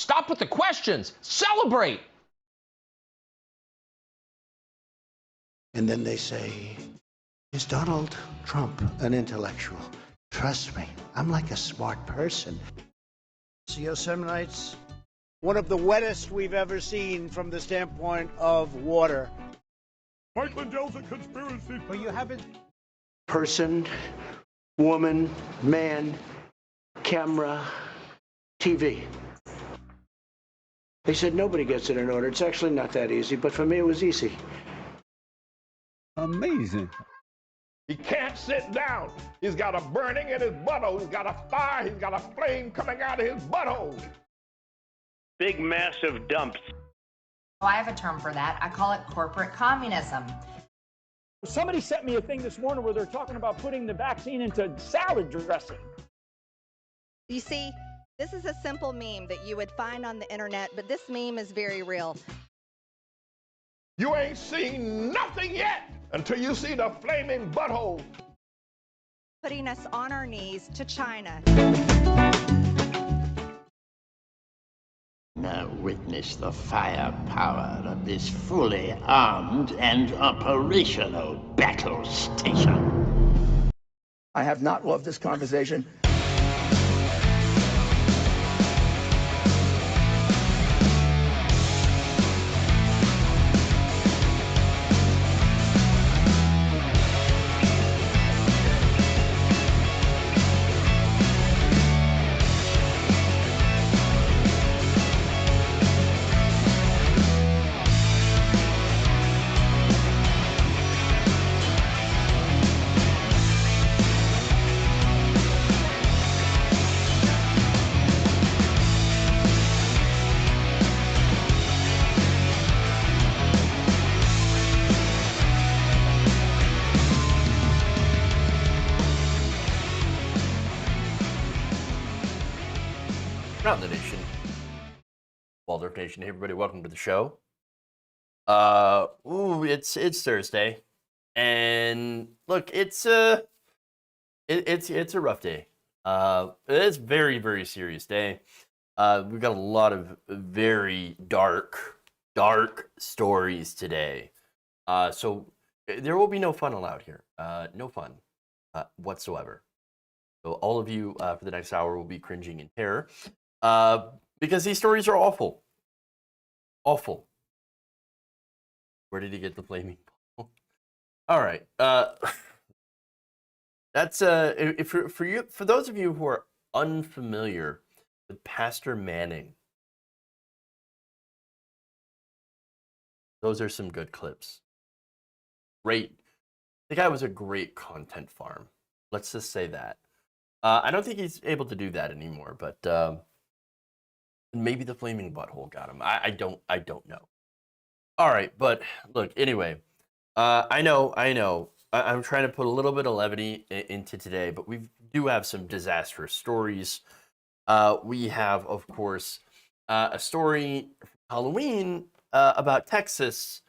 Stop with the questions. Celebrate. And then they say, is Donald Trump an intellectual? Trust me, I'm like a smart person. Yosemite's one of the wettest we've ever seen from the standpoint of water. Mike Lindell's a conspiracy. But you haven't. Person, woman, man, camera, TV. They said nobody gets it in order. It's actually not that easy, but for me it was easy. Amazing. He can't sit down. He's got a burning in his butthole. He's got a fire. He's got a flame coming out of his butthole. Big, massive dumps. Oh, I have a term for that. I call it corporate communism. Somebody sent me a thing this morning where they're talking about putting the vaccine into salad dressing. You see, this is a simple meme that you would find on the internet, but this meme is very real. You ain't seen nothing yet until you see the flaming butthole. Putting us on our knees to China. Now witness the firepower of this fully armed and operational battle station. I have not loved this conversation. Around the nation, Waldorf Nation. Hey everybody, welcome to the show. It's Thursday, and look, it's a rough day. It's a very, very serious day. We've got a lot of very dark stories today. So there will be no fun allowed here. No fun whatsoever. So all of you for the next hour will be cringing in terror. Because these stories are awful. Awful. Where did he get the flaming ball? All right. That's for those of you who are unfamiliar with Pastor Manning. Those are some good clips. Great. The guy was a great content farm. Let's just say that. I don't think he's able to do that anymore, but maybe the flaming butthole got him. I don't know. All right, but look, anyway, I know. I'm trying to put a little bit of levity into today, but we do have some disastrous stories. We have, of course, a story from Halloween about Texas,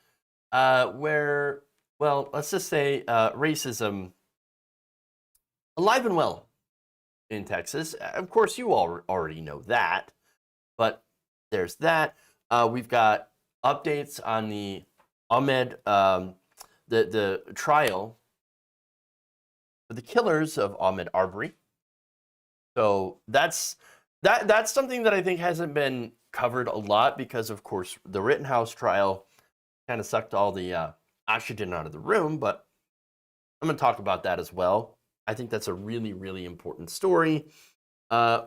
where, well, let's just say racism alive and well in Texas. Of course, you all already know that. But there's that. We've got updates on the Ahmaud, the trial for the killers of Ahmaud Arbery. So that's something that I think hasn't been covered a lot because, of course, the Rittenhouse trial kind of sucked all the oxygen out of the room. But I'm going to talk about that as well. I think that's a really, really important story.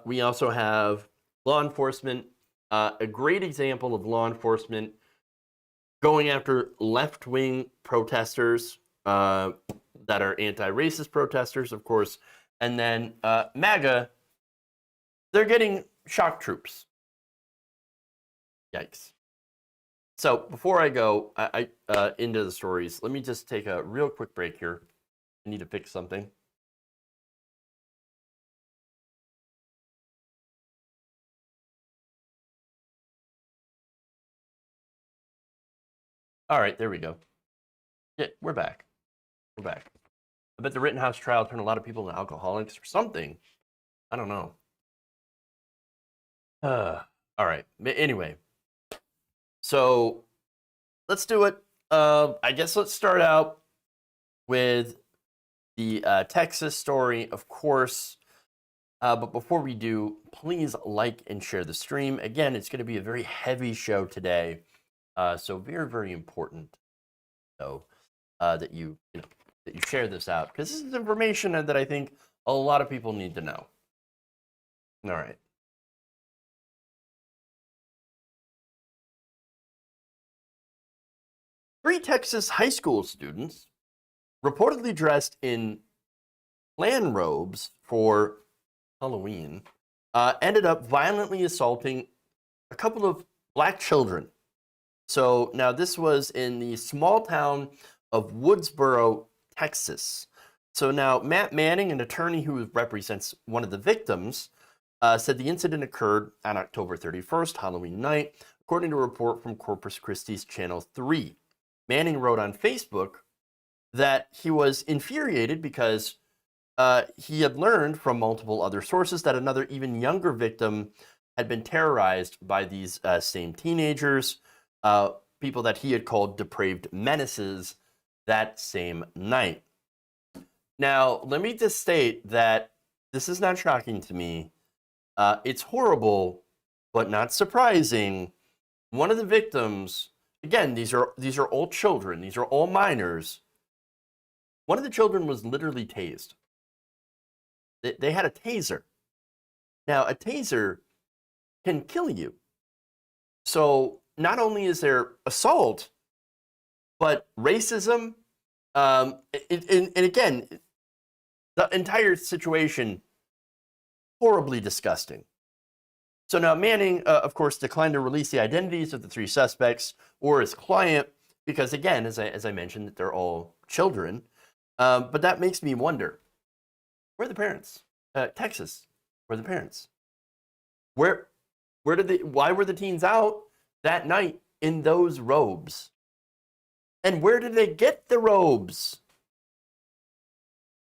We also have law enforcement, a great example of law enforcement going after left-wing protesters that are anti-racist protesters, of course, and then MAGA, they're getting shock troops. Yikes. So before I go into the stories, let me just take a real quick break here. I need to fix something. All right, there we go. Yeah, we're back. We're back. I bet the Rittenhouse trial turned a lot of people into alcoholics or something. I don't know. All All right. Anyway, so let's do it. I guess let's start out with the Texas story, of course. But before we do, please like and share the stream. Again, it's going to be a very heavy show today. So very, very important, though, that you share this out, because this is information that I think a lot of people need to know. All right. Three Texas high school students, reportedly dressed in Klan robes for Halloween, ended up violently assaulting a couple of black children. So now this was in the small town of Woodsboro, Texas. So now Matt Manning, an attorney who represents one of the victims, said the incident occurred on October 31st, Halloween night, according to a report from Corpus Christi's Channel 3. Manning wrote on Facebook that he was infuriated because he had learned from multiple other sources that another even younger victim had been terrorized by these same teenagers, people that he had called depraved menaces that same night. Now, let me just state that this is not shocking to me. It's horrible, but not surprising. One of the victims, again, these are all children. These are all minors. One of the children was literally tased. They had a taser. Now, a taser can kill you. So not only is there assault, but racism, and again, the entire situation, horribly disgusting. So now Manning, of course, declined to release the identities of the three suspects or his client because, again, as I mentioned, they're all children. But that makes me wonder, where are the parents? Texas, where are the parents? Why were the teens out that night in those robes? And where did they get the robes?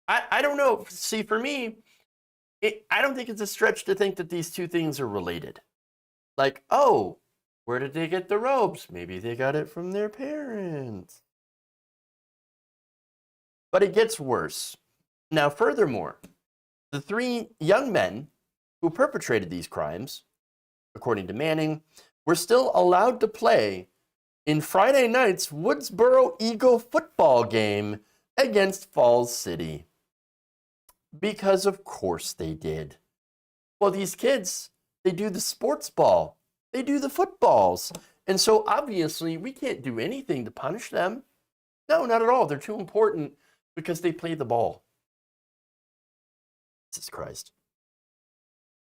I don't know. See, for me, I don't think it's a stretch to think that these two things are related. Like, oh, where did they get the robes? Maybe they got it from their parents. But it gets worse. Now, furthermore, the three young men who perpetrated these crimes, according to Manning, were still allowed to play in Friday night's Woodsboro Eagle football game against Falls City. Because of course they did. Well, these kids, they do the sports ball. They do the footballs. And so obviously we can't do anything to punish them. No, not at all. They're too important because they play the ball. Jesus Christ.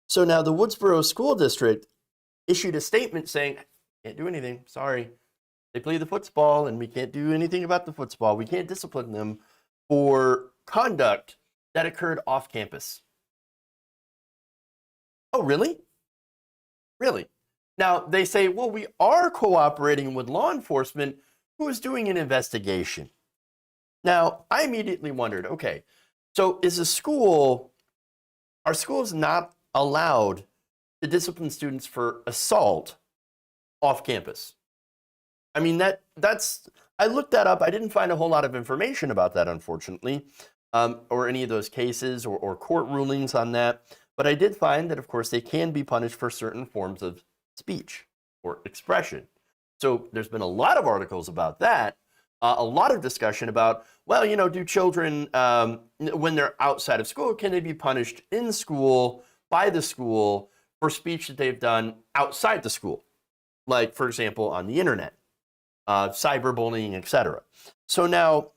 So now the Woodsboro School District issued a statement saying, can't do anything. Sorry. They play the football and we can't do anything about the football. We can't discipline them for conduct that occurred off campus. Oh, really? Really? Now, they say, well, we are cooperating with law enforcement who is doing an investigation. Now, I immediately wondered, okay, so are schools not allowed to discipline students for assault off campus? I mean, I looked that up. I didn't find a whole lot of information about that, unfortunately. Or any of those cases or court rulings on that. But I did find that, of course, they can be punished for certain forms of speech or expression. So there's been a lot of articles about that, a lot of discussion about, well, do children, when they're outside of school, can they be punished in school, by the school, for speech that they've done outside the school? Like, for example, on the internet, cyberbullying, etc. So now,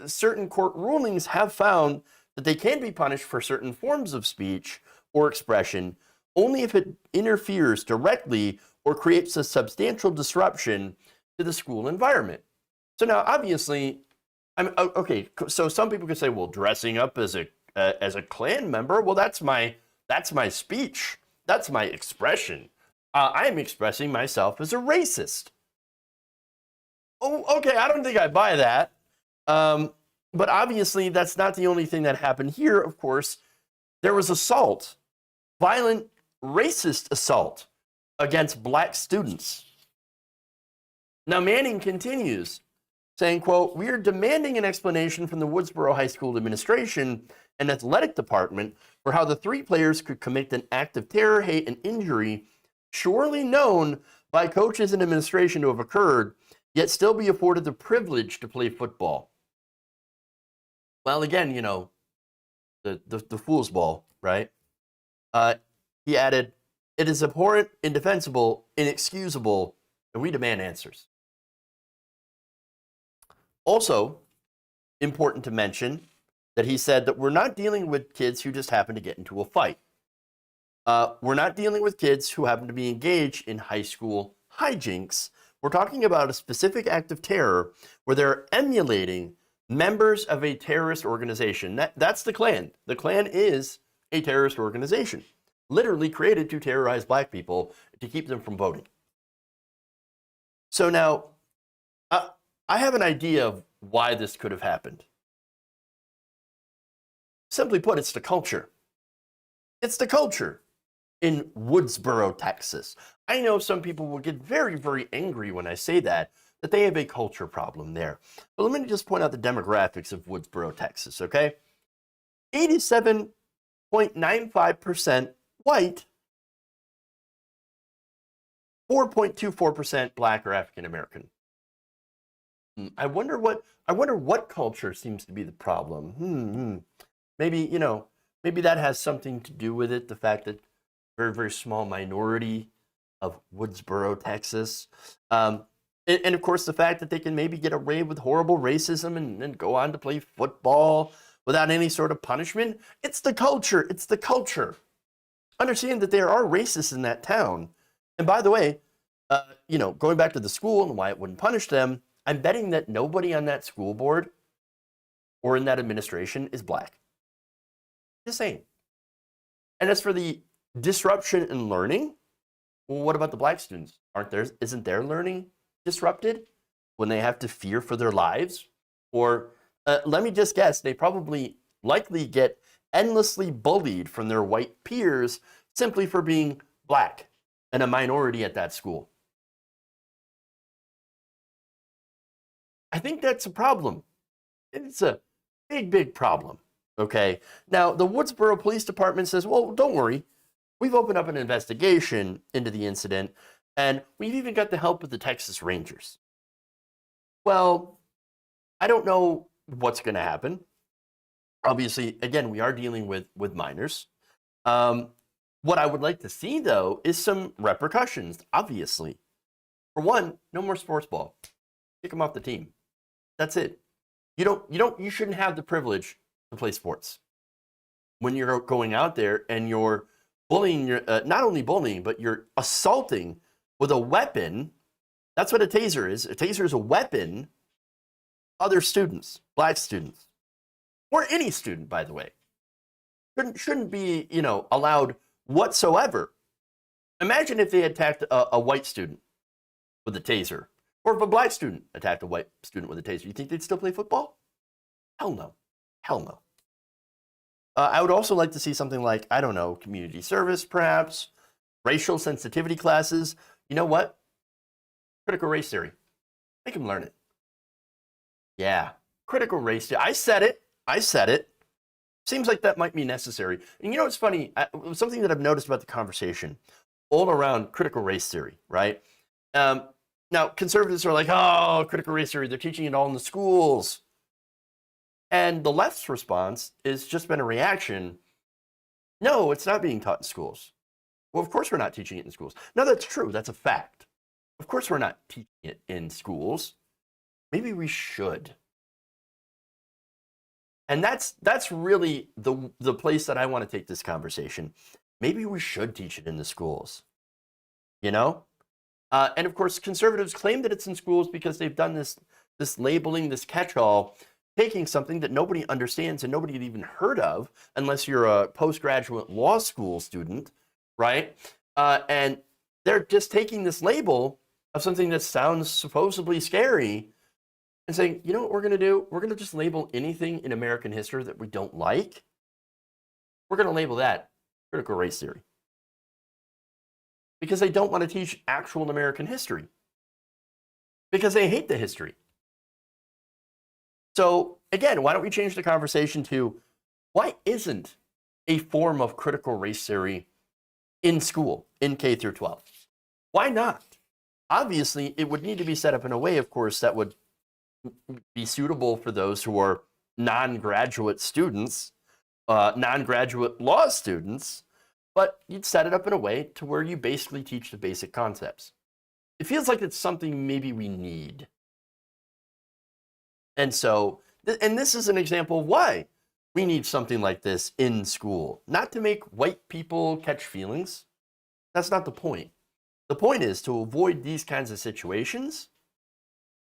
certain court rulings have found that they can be punished for certain forms of speech or expression only if it interferes directly or creates a substantial disruption to the school environment. So now, obviously, okay. So some people could say, well, dressing up as a Klan member, well, that's my speech, that's my expression. I am expressing myself as a racist. Oh, okay. I don't think I buy that. But obviously, that's not the only thing that happened here. Of course, there was assault, violent racist assault against black students. Now, Manning continues, saying, quote, "We are demanding an explanation from the Woodsboro High School administration and athletic department for how the 3 players could commit an act of terror, hate, and injury surely known by coaches and administration to have occurred, yet still be afforded the privilege to play football." Well, again, you know, the fool's ball, right? He added, "It is abhorrent, indefensible, inexcusable, and we demand answers." Also, important to mention that he said that we're not dealing with kids who just happen to get into a fight. We're not dealing with kids who happen to be engaged in high school hijinks. We're talking about a specific act of terror where they're emulating members of a terrorist organization. That's the Klan. The Klan is a terrorist organization, literally created to terrorize black people to keep them from voting. So now, I have an idea of why this could have happened. Simply put, it's the culture. It's the culture in Woodsboro, Texas. I know some people will get very, very angry when I say that they have a culture problem there. But let me just point out the demographics of Woodsboro, Texas, okay? 87.95% white, 4.24% black or African American. I wonder what culture seems to be the problem. Maybe, you know, maybe that has something to do with it, the fact that very, very small minority of Woodsboro, Texas. And of course, the fact that they can maybe get away with horrible racism and then go on to play football without any sort of punishment. It's the culture. It's the culture. Understand that there are racists in that town. And by the way, you know, going back to the school and why it wouldn't punish them, I'm betting that nobody on that school board or in that administration is black. Just saying. And as for the disruption in learning, well, what about the black students? Isn't their learning disrupted when they have to fear for their lives? Or let me just guess, they likely get endlessly bullied from their white peers simply for being black and a minority at that school. I think that's a problem. It's a big, big problem. Okay. Now, the Woodsboro Police Department says, well, don't worry. We've opened up an investigation into the incident, and we've even got the help of the Texas Rangers. Well, I don't know what's going to happen. Obviously, again, we are dealing with minors. What I would like to see, though, is some repercussions, obviously. For one, no more sports ball. Kick them off the team. That's it. You shouldn't have the privilege to play sports. When you're going out there and you're bullying, not only bullying, but you're assaulting with a weapon. That's what a taser is. A taser is a weapon. Other students, black students, or any student, by the way, shouldn't be, you know, allowed whatsoever. Imagine if they attacked a white student with a taser, or if a black student attacked a white student with a taser. You think they'd still play football? Hell no. Hell no. I would also like to see something like, I don't know, community service, perhaps, racial sensitivity classes. You know what? Critical race theory. Make them learn it. Yeah, critical race theory. I said it. Seems like that might be necessary. And you know what's funny? Something that I've noticed about the conversation all around critical race theory, right? Now, conservatives are like, oh, critical race theory, they're teaching it all in the schools. And the left's response has just been a reaction. No, it's not being taught in schools. Well, of course we're not teaching it in schools. No, that's true. That's a fact. Of course we're not teaching it in schools. Maybe we should. And that's really the place that I want to take this conversation. Maybe we should teach it in the schools. You know? And of course, conservatives claim that it's in schools because they've done this labeling, this catch-all, taking something that nobody understands and nobody had even heard of unless you're a postgraduate law school student, right? And they're just taking this label of something that sounds supposedly scary and saying, you know what we're going to do? We're going to just label anything in American history that we don't like. We're going to label that critical race theory. because they don't want to teach actual American history, because they hate the history. So again, why don't we change the conversation to why isn't a form of critical race theory in school, in K through 12? Why not? Obviously, it would need to be set up in a way, of course, that would be suitable for those who are non-graduate students, non-graduate law students, but you'd set it up in a way to where you basically teach the basic concepts. It feels like it's something maybe we need. And so, and this is an example of why we need something like this in school. Not to make white people catch feelings. That's not the point. The point is to avoid these kinds of situations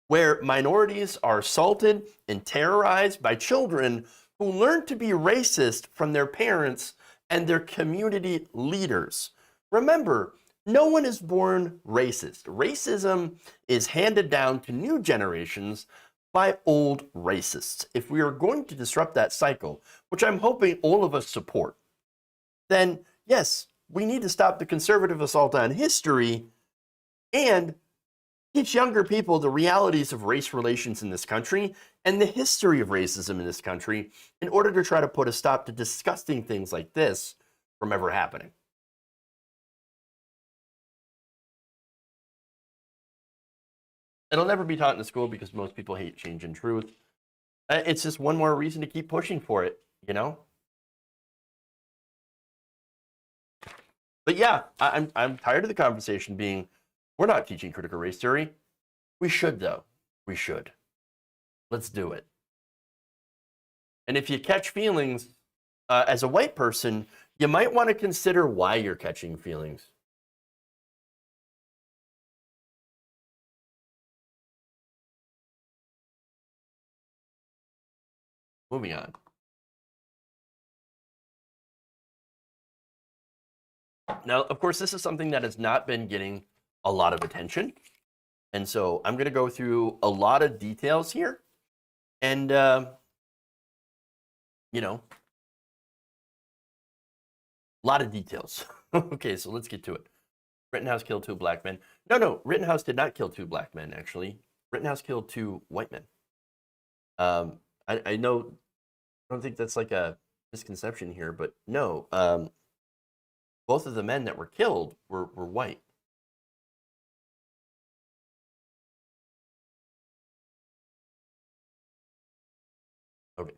where minorities are assaulted and terrorized by children who learn to be racist from their parents and their community leaders. Remember, no one is born racist. Racism is handed down to new generations by old racists. If we are going to disrupt that cycle, which I'm hoping all of us support, then yes, we need to stop the conservative assault on history and teach younger people the realities of race relations in this country and the history of racism in this country in order to try to put a stop to disgusting things like this from ever happening. It'll never be taught in the school because most people hate change and truth. It's just one more reason to keep pushing for it, you know? But yeah, I'm tired of the conversation being, we're not teaching critical race theory. We should, though. We should. Let's do it. And if you catch feelings as a white person, you might want to consider why you're catching feelings. Moving on. Now, of course, this is something that has not been getting a lot of attention. And so I'm going to go through a lot of details here. And, you know, a lot of details. Okay, so let's get to it. Rittenhouse killed 2 black men. No, Rittenhouse did not kill 2 black men, actually. Rittenhouse killed 2 white men. I know, I don't think that's like a misconception here, but no, both of the men that were killed were white. Okay.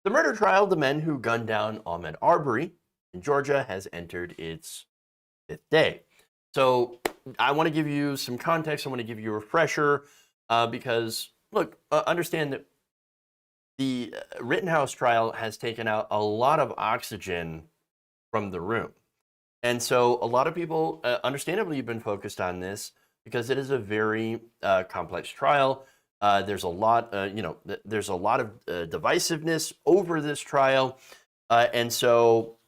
The murder trial of the men who gunned down Ahmaud Arbery in Georgia has entered its 5th day. So I want to give you some context. I want to give you a refresher because, look, understand that the Rittenhouse trial has taken out a lot of oxygen from the room. And so a lot of people, understandably, have been focused on this because it is a very complex trial. There's a lot, there's a lot of divisiveness over this trial. And so,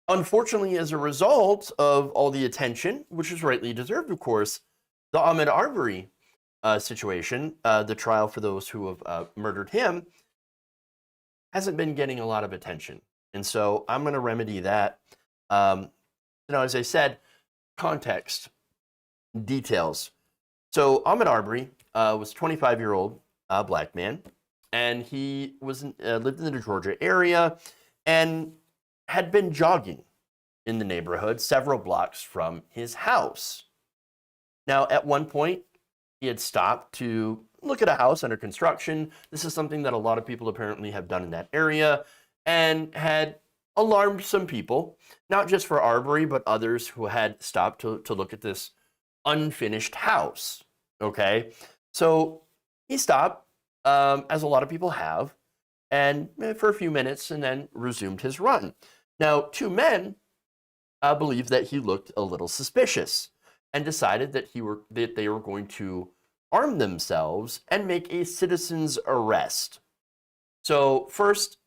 unfortunately, as a result of all the attention, which is rightly deserved, of course, the Ahmaud Arbery situation, the trial for those who have murdered him, hasn't been getting a lot of attention. And so I'm going to remedy that. As I said, context, details. So Ahmaud Arbery was a 25-year-old black man, and he was lived in the Georgia area and had been jogging in the neighborhood several blocks from his house. Now, at one point, he had stopped to look at a house under construction. This is something that a lot of people apparently have done in that area and had alarmed some people, not just for Arbery, but others who had stopped to look at this unfinished house, okay? So he stopped, as a lot of people have, and for a few minutes and then resumed his run. Now, 2 men believed that he looked a little suspicious and decided that they were going to arm themselves and make a citizen's arrest. So first,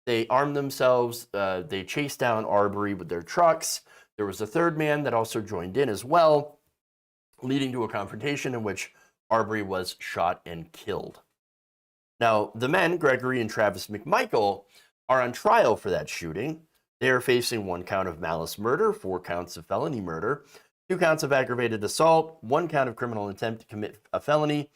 they armed themselves. They chased down Arbery with their trucks. There was a 3rd man that also joined in as well, leading to a confrontation in which Arbery was shot and killed. Now, the men, Gregory and Travis McMichael, are on trial for that shooting. They are facing 1 count of malice murder, 4 counts of felony murder, 2 counts of aggravated assault, 1 count of criminal intent to commit a felony,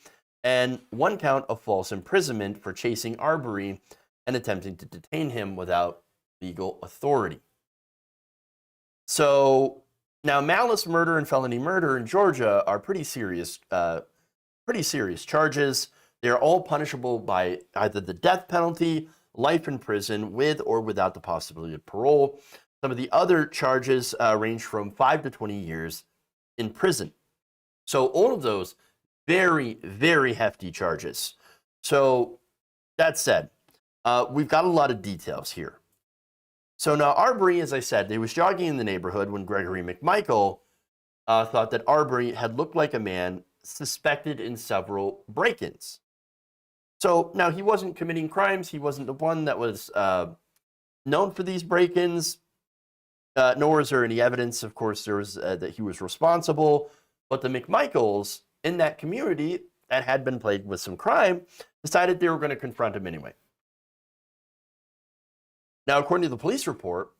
and 1 count of false imprisonment for chasing Arbery and attempting to detain him without legal authority. So now malice murder and felony murder in Georgia are pretty serious charges. They are all punishable by either the death penalty, life in prison, with or without the possibility of parole. Some of the other charges range from 5 to 20 years in prison. So all of those very, very hefty charges. So that said, we've got a lot of details here. So now Arbery, as I said, they was jogging in the neighborhood when Gregory McMichael thought that Arbery had looked like a man suspected in several break-ins. So now he wasn't committing crimes. He wasn't the one that was known for these break-ins, nor is there any evidence, of course, there was that he was responsible. But the McMichaels in that community that had been plagued with some crime decided they were going to confront him anyway. Now, according to the police report,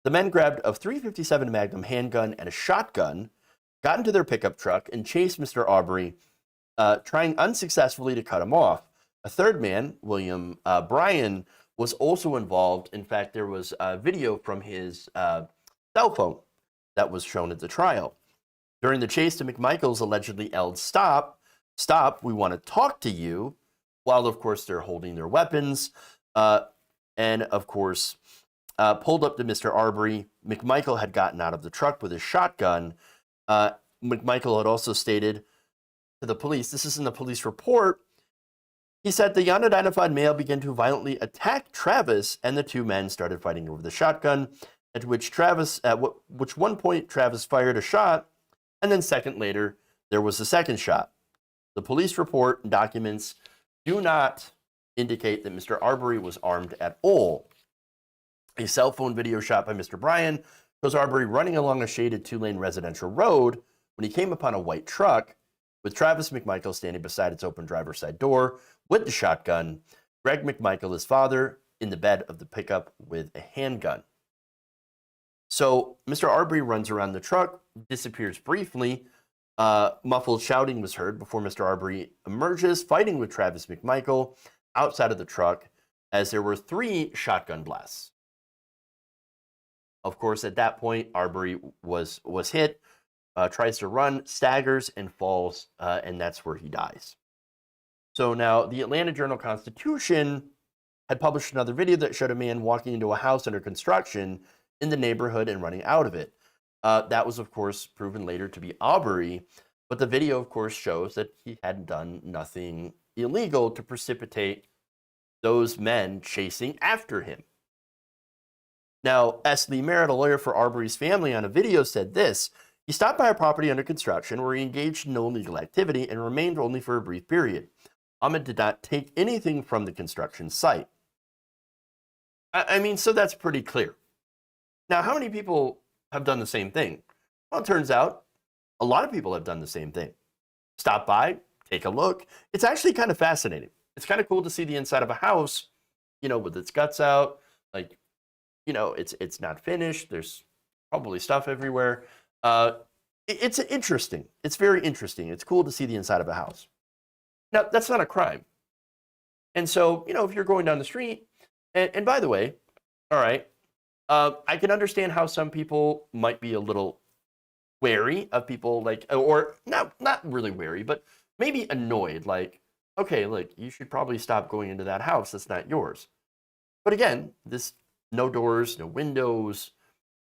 the men grabbed a .357 Magnum handgun and a shotgun, got into their pickup truck, and chased Mr. Arbery, trying unsuccessfully to cut him off. A third man, William Bryan, was also involved. In fact, there was a video from his cell phone that was shown at the trial. During the chase, the McMichaels allegedly yelled, "Stop, stop, we want to talk to you," while, of course, they're holding their weapons. And, of course, pulled up to Mr. Arbery. McMichael had gotten out of the truck with his shotgun. McMichael had also stated to the police, this is in the police report, he said the unidentified male began to violently attack Travis, and the 2 men started fighting over the shotgun, at which one point Travis fired a shot, and then second later, there was a second shot. The police report and documents do not indicate that Mr. Arbery was armed at all. A cell phone video shot by Mr. Bryan shows Arbery running along a shaded 2-lane residential road when he came upon a white truck with Travis McMichael standing beside its open driver's side door with the shotgun, Greg McMichael, his father, in the bed of the pickup with a handgun. So Mr. Arbery runs around the truck, disappears briefly. Muffled shouting was heard before Mr. Arbery emerges, fighting with Travis McMichael outside of the truck, as there were 3 shotgun blasts. Of course, at that point, Arbery was hit, tries to run, staggers, and falls, and that's where he dies. So now, the Atlanta Journal-Constitution had published another video that showed a man walking into a house under construction in the neighborhood and running out of it. That was, of course, proven later to be Arbery, but the video, of course, shows that he had done nothing illegal to precipitate those men chasing after him. Now, S. Lee Merritt, a lawyer for Arbery's family, on a video said this: he stopped by a property under construction where he engaged in no illegal activity and remained only for a brief period. Ahmaud did not take anything from the construction site. I mean, so that's pretty clear. Now, how many people have done the same thing? Well, it turns out a lot of people have done the same thing. Stop by, take a look. It's actually kind of fascinating. It's kind of cool to see the inside of a house, you know, with its guts out. Like, you know, it's not finished. There's probably stuff everywhere. It's interesting. It's very interesting. It's cool to see the inside of a house. Now, that's not a crime. And so, you know, if you're going down the street, and by the way, all right, I can understand how some people might be a little wary of people, like, or not really wary, but maybe annoyed, like, okay, look, you should probably stop going into that house. That's not yours. But again, this no doors, no windows,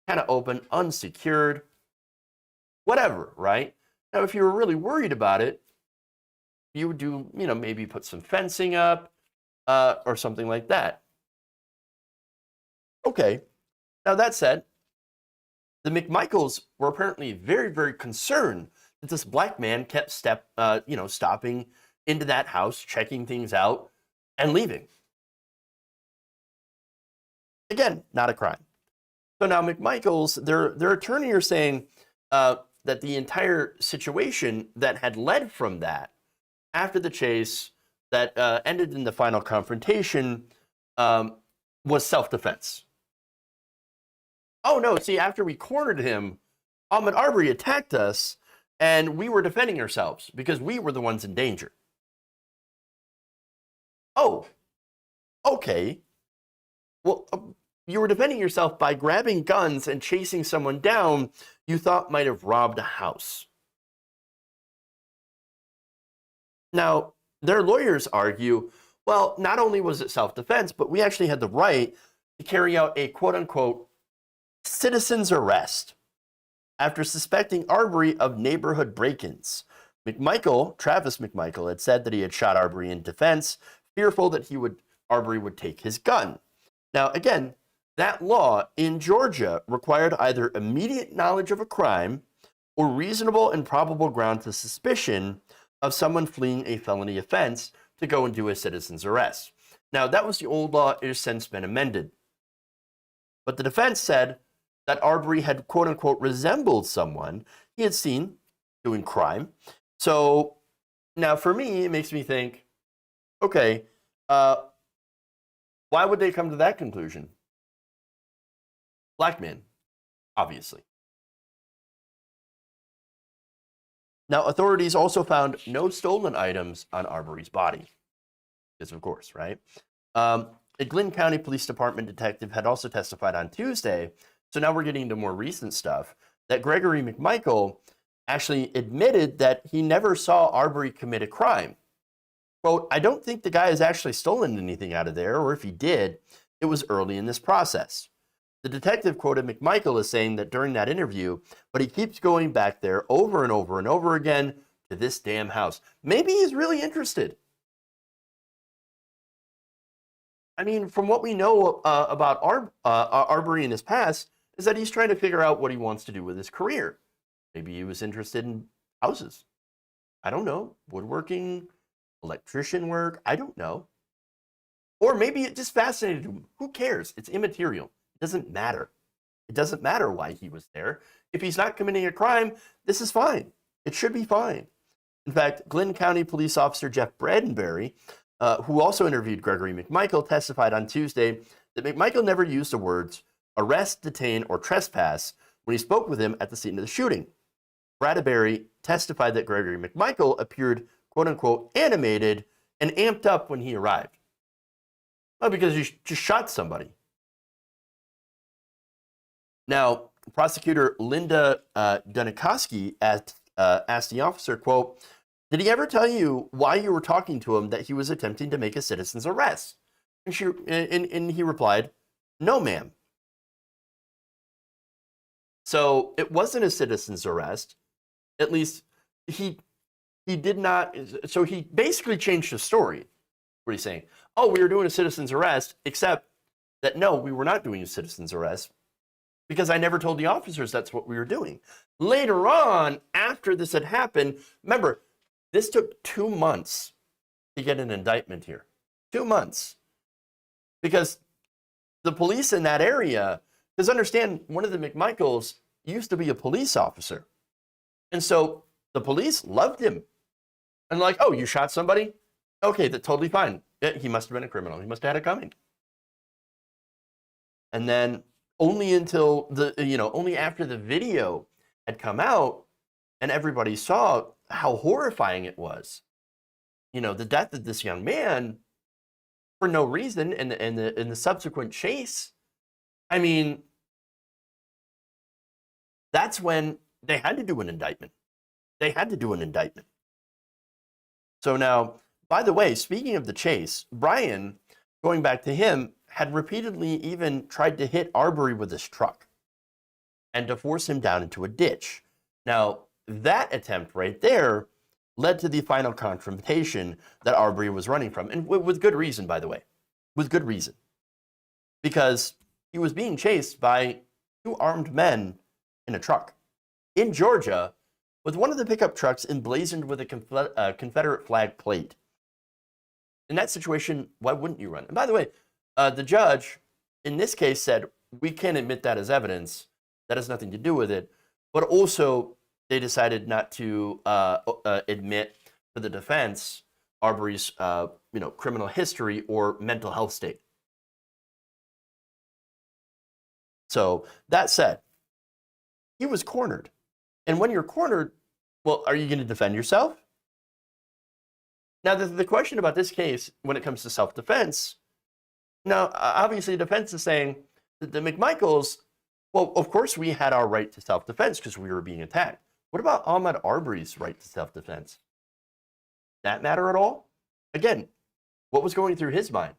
kind of open, unsecured, whatever, right? Now, if you were really worried about it, you would do, you know, maybe put some fencing up or something like that. Okay. Now, that said, the McMichaels were apparently very, very concerned that this black man kept stopping into that house, checking things out, and leaving. Again, not a crime. So now McMichaels, their attorney are saying that the entire situation that had led from that, after the chase, that ended in the final confrontation was self-defense. Oh no, see, after we cornered him, Ahmaud Arbery attacked us, and we were defending ourselves because we were the ones in danger. Oh, okay. Well, you were defending yourself by grabbing guns and chasing someone down you thought might have robbed a house. Now, their lawyers argue, well, not only was it self-defense, but we actually had the right to carry out a quote-unquote citizen's arrest after suspecting Arbery of neighborhood break-ins. Travis McMichael, had said that he had shot Arbery in defense, fearful that Arbery would take his gun. Now, again, that law in Georgia required either immediate knowledge of a crime or reasonable and probable ground to suspicion of someone fleeing a felony offense to go and do a citizen's arrest. Now, that was the old law. It has since been amended. But the defense said that Arbery had, quote-unquote, resembled someone he had seen doing crime. So now for me, it makes me think, okay, why would they come to that conclusion? Black man, obviously. Now, authorities also found no stolen items on Arbery's body. Because, of course, right? A Glynn County Police Department detective had also testified on Tuesday, so now we're getting into more recent stuff, that Gregory McMichael actually admitted that he never saw Arbery commit a crime. Quote, I don't think the guy has actually stolen anything out of there, or if he did, it was early in this process. The detective quoted McMichael as saying that during that interview, but he keeps going back there over and over and over again to this damn house. Maybe he's really interested. I mean, from what we know about Arbery in his past, is that he's trying to figure out what he wants to do with his career. Maybe he was interested in houses. I don't know. Woodworking, electrician work. I don't know. Or maybe it just fascinated him. Who cares? It's immaterial. It doesn't matter. It doesn't matter why he was there. If he's not committing a crime, this is fine. It should be fine. In fact, Glynn County Police Officer Jeff Bradenberry, who also interviewed Gregory McMichael, testified on Tuesday that McMichael never used the words arrest, detain, or trespass when he spoke with him at the scene of the shooting. Bradenberry testified that Gregory McMichael appeared, quote-unquote, animated and amped up when he arrived. Well, because you just shot somebody. Now, prosecutor Linda Dunikowski asked the officer, quote, did he ever tell you why you were talking to him that he was attempting to make a citizen's arrest? And he replied, no, ma'am. So it wasn't a citizen's arrest. At least he did not. So he basically changed the story. What he's saying, oh, we were doing a citizen's arrest, except that no, we were not doing a citizen's arrest because I never told the officers that's what we were doing. Later on, after this had happened, remember, this took 2 months to get an indictment here. 2 months. Because the police in that area, because understand, one of the McMichaels used to be a police officer. And so the police loved him. And like, oh, you shot somebody? Okay, that's totally fine. He must have been a criminal. He must have had it coming. And then only until only after the video had come out and everybody saw how horrifying it was. The death of this young man for no reason and the subsequent chase. I mean, that's when they had to do an indictment. They had to do an indictment. So now, by the way, speaking of the chase, Brian, going back to him, had repeatedly even tried to hit Arbery with his truck and to force him down into a ditch. Now, that attempt right there led to the final confrontation that Arbery was running from, and with good reason, by the way. With good reason. Because he was being chased by 2 armed men in a truck in Georgia with one of the pickup trucks emblazoned with a Confederate flag plate. In that situation, why wouldn't you run? And by the way, the judge in this case said, we can't admit that as evidence. That has nothing to do with it. But also, they decided not to admit for the defense Arbery's, criminal history or mental health state. So that said, he was cornered. And when you're cornered, well, are you going to defend yourself? Now, the question about this case, when it comes to self-defense, now, obviously, defense is saying that the McMichaels, well, of course, we had our right to self-defense because we were being attacked. What about Ahmaud Arbery's right to self-defense? That matter at all? Again, what was going through his mind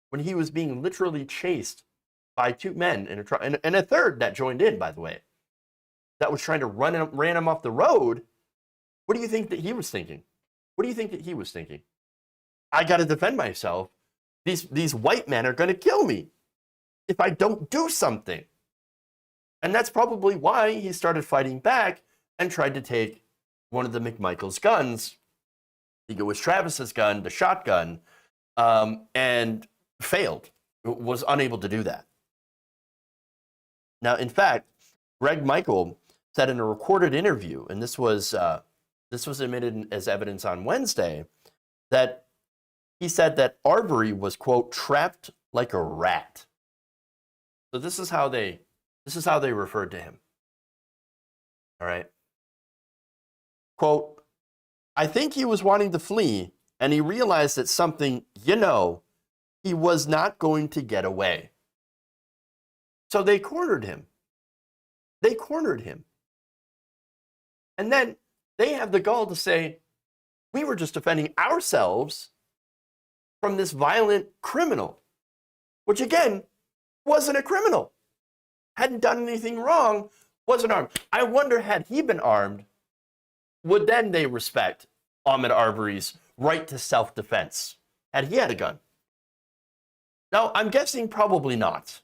when he was being literally chased by two men and a third that joined in, by the way, that was trying to ran him off the road? What do you think that he was thinking? What do you think that he was thinking? I got to defend myself. These white men are going to kill me if I don't do something. And that's probably why he started fighting back and tried to take one of the McMichaels' guns. I think it was Travis's gun, the shotgun, and failed. Was unable to do that. Now, in fact, Greg Michael said in a recorded interview, and this was admitted as evidence on Wednesday, that he said that Arbery was, quote, trapped like a rat. So this is how they referred to him. All right. Quote, I think he was wanting to flee, and he realized that something, he was not going to get away. So they cornered him. They cornered him. And then they have the gall to say, we were just defending ourselves from this violent criminal, which again, wasn't a criminal, hadn't done anything wrong, wasn't armed. I wonder, had he been armed, would then they respect Ahmaud Arbery's right to self-defense? Had he had a gun? Now, I'm guessing probably not.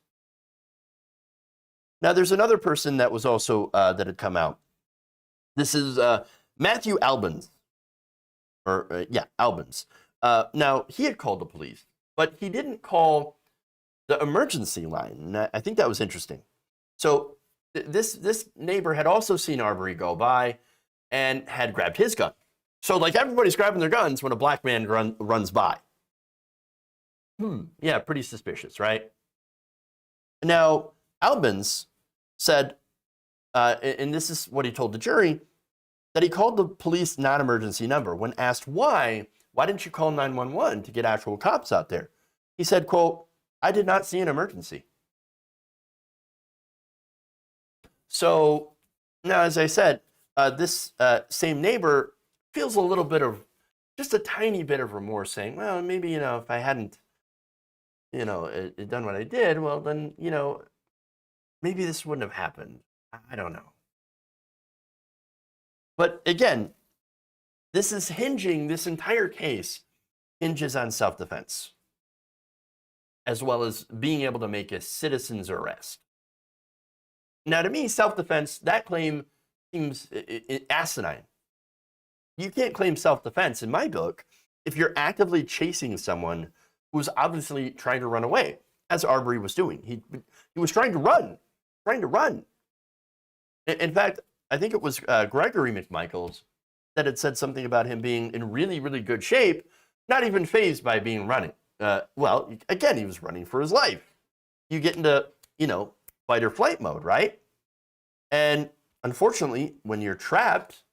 Now, there's another person that was also, that had come out. This is Matthew Albans. Albans. Now, he had called the police, but he didn't call the emergency line. And I think that was interesting. So this neighbor had also seen Arbery go by and had grabbed his gun. So like everybody's grabbing their guns when a black man runs by. Yeah, pretty suspicious, right? Now, Albans said, and this is what he told the jury, that he called the police non-emergency number. When asked why didn't you call 911 to get actual cops out there? He said, quote, I did not see an emergency. So now, as I said, this same neighbor feels a little bit of, just a tiny bit of remorse, saying, well, maybe, if I hadn't, done what I did, well, then, maybe this wouldn't have happened. I don't know. But again, this entire case hinges on self-defense, as well as being able to make a citizen's arrest. Now, to me, self-defense, that claim seems asinine. You can't claim self-defense, in my book, if you're actively chasing someone who's obviously trying to run away, as Arbery was doing. He was trying to run. In fact, I think it was Gregory McMichaels that had said something about him being in really, really good shape, not even fazed by being running. Well, again, he was running for his life. You get into, fight or flight mode, right? And unfortunately, when you're trapped,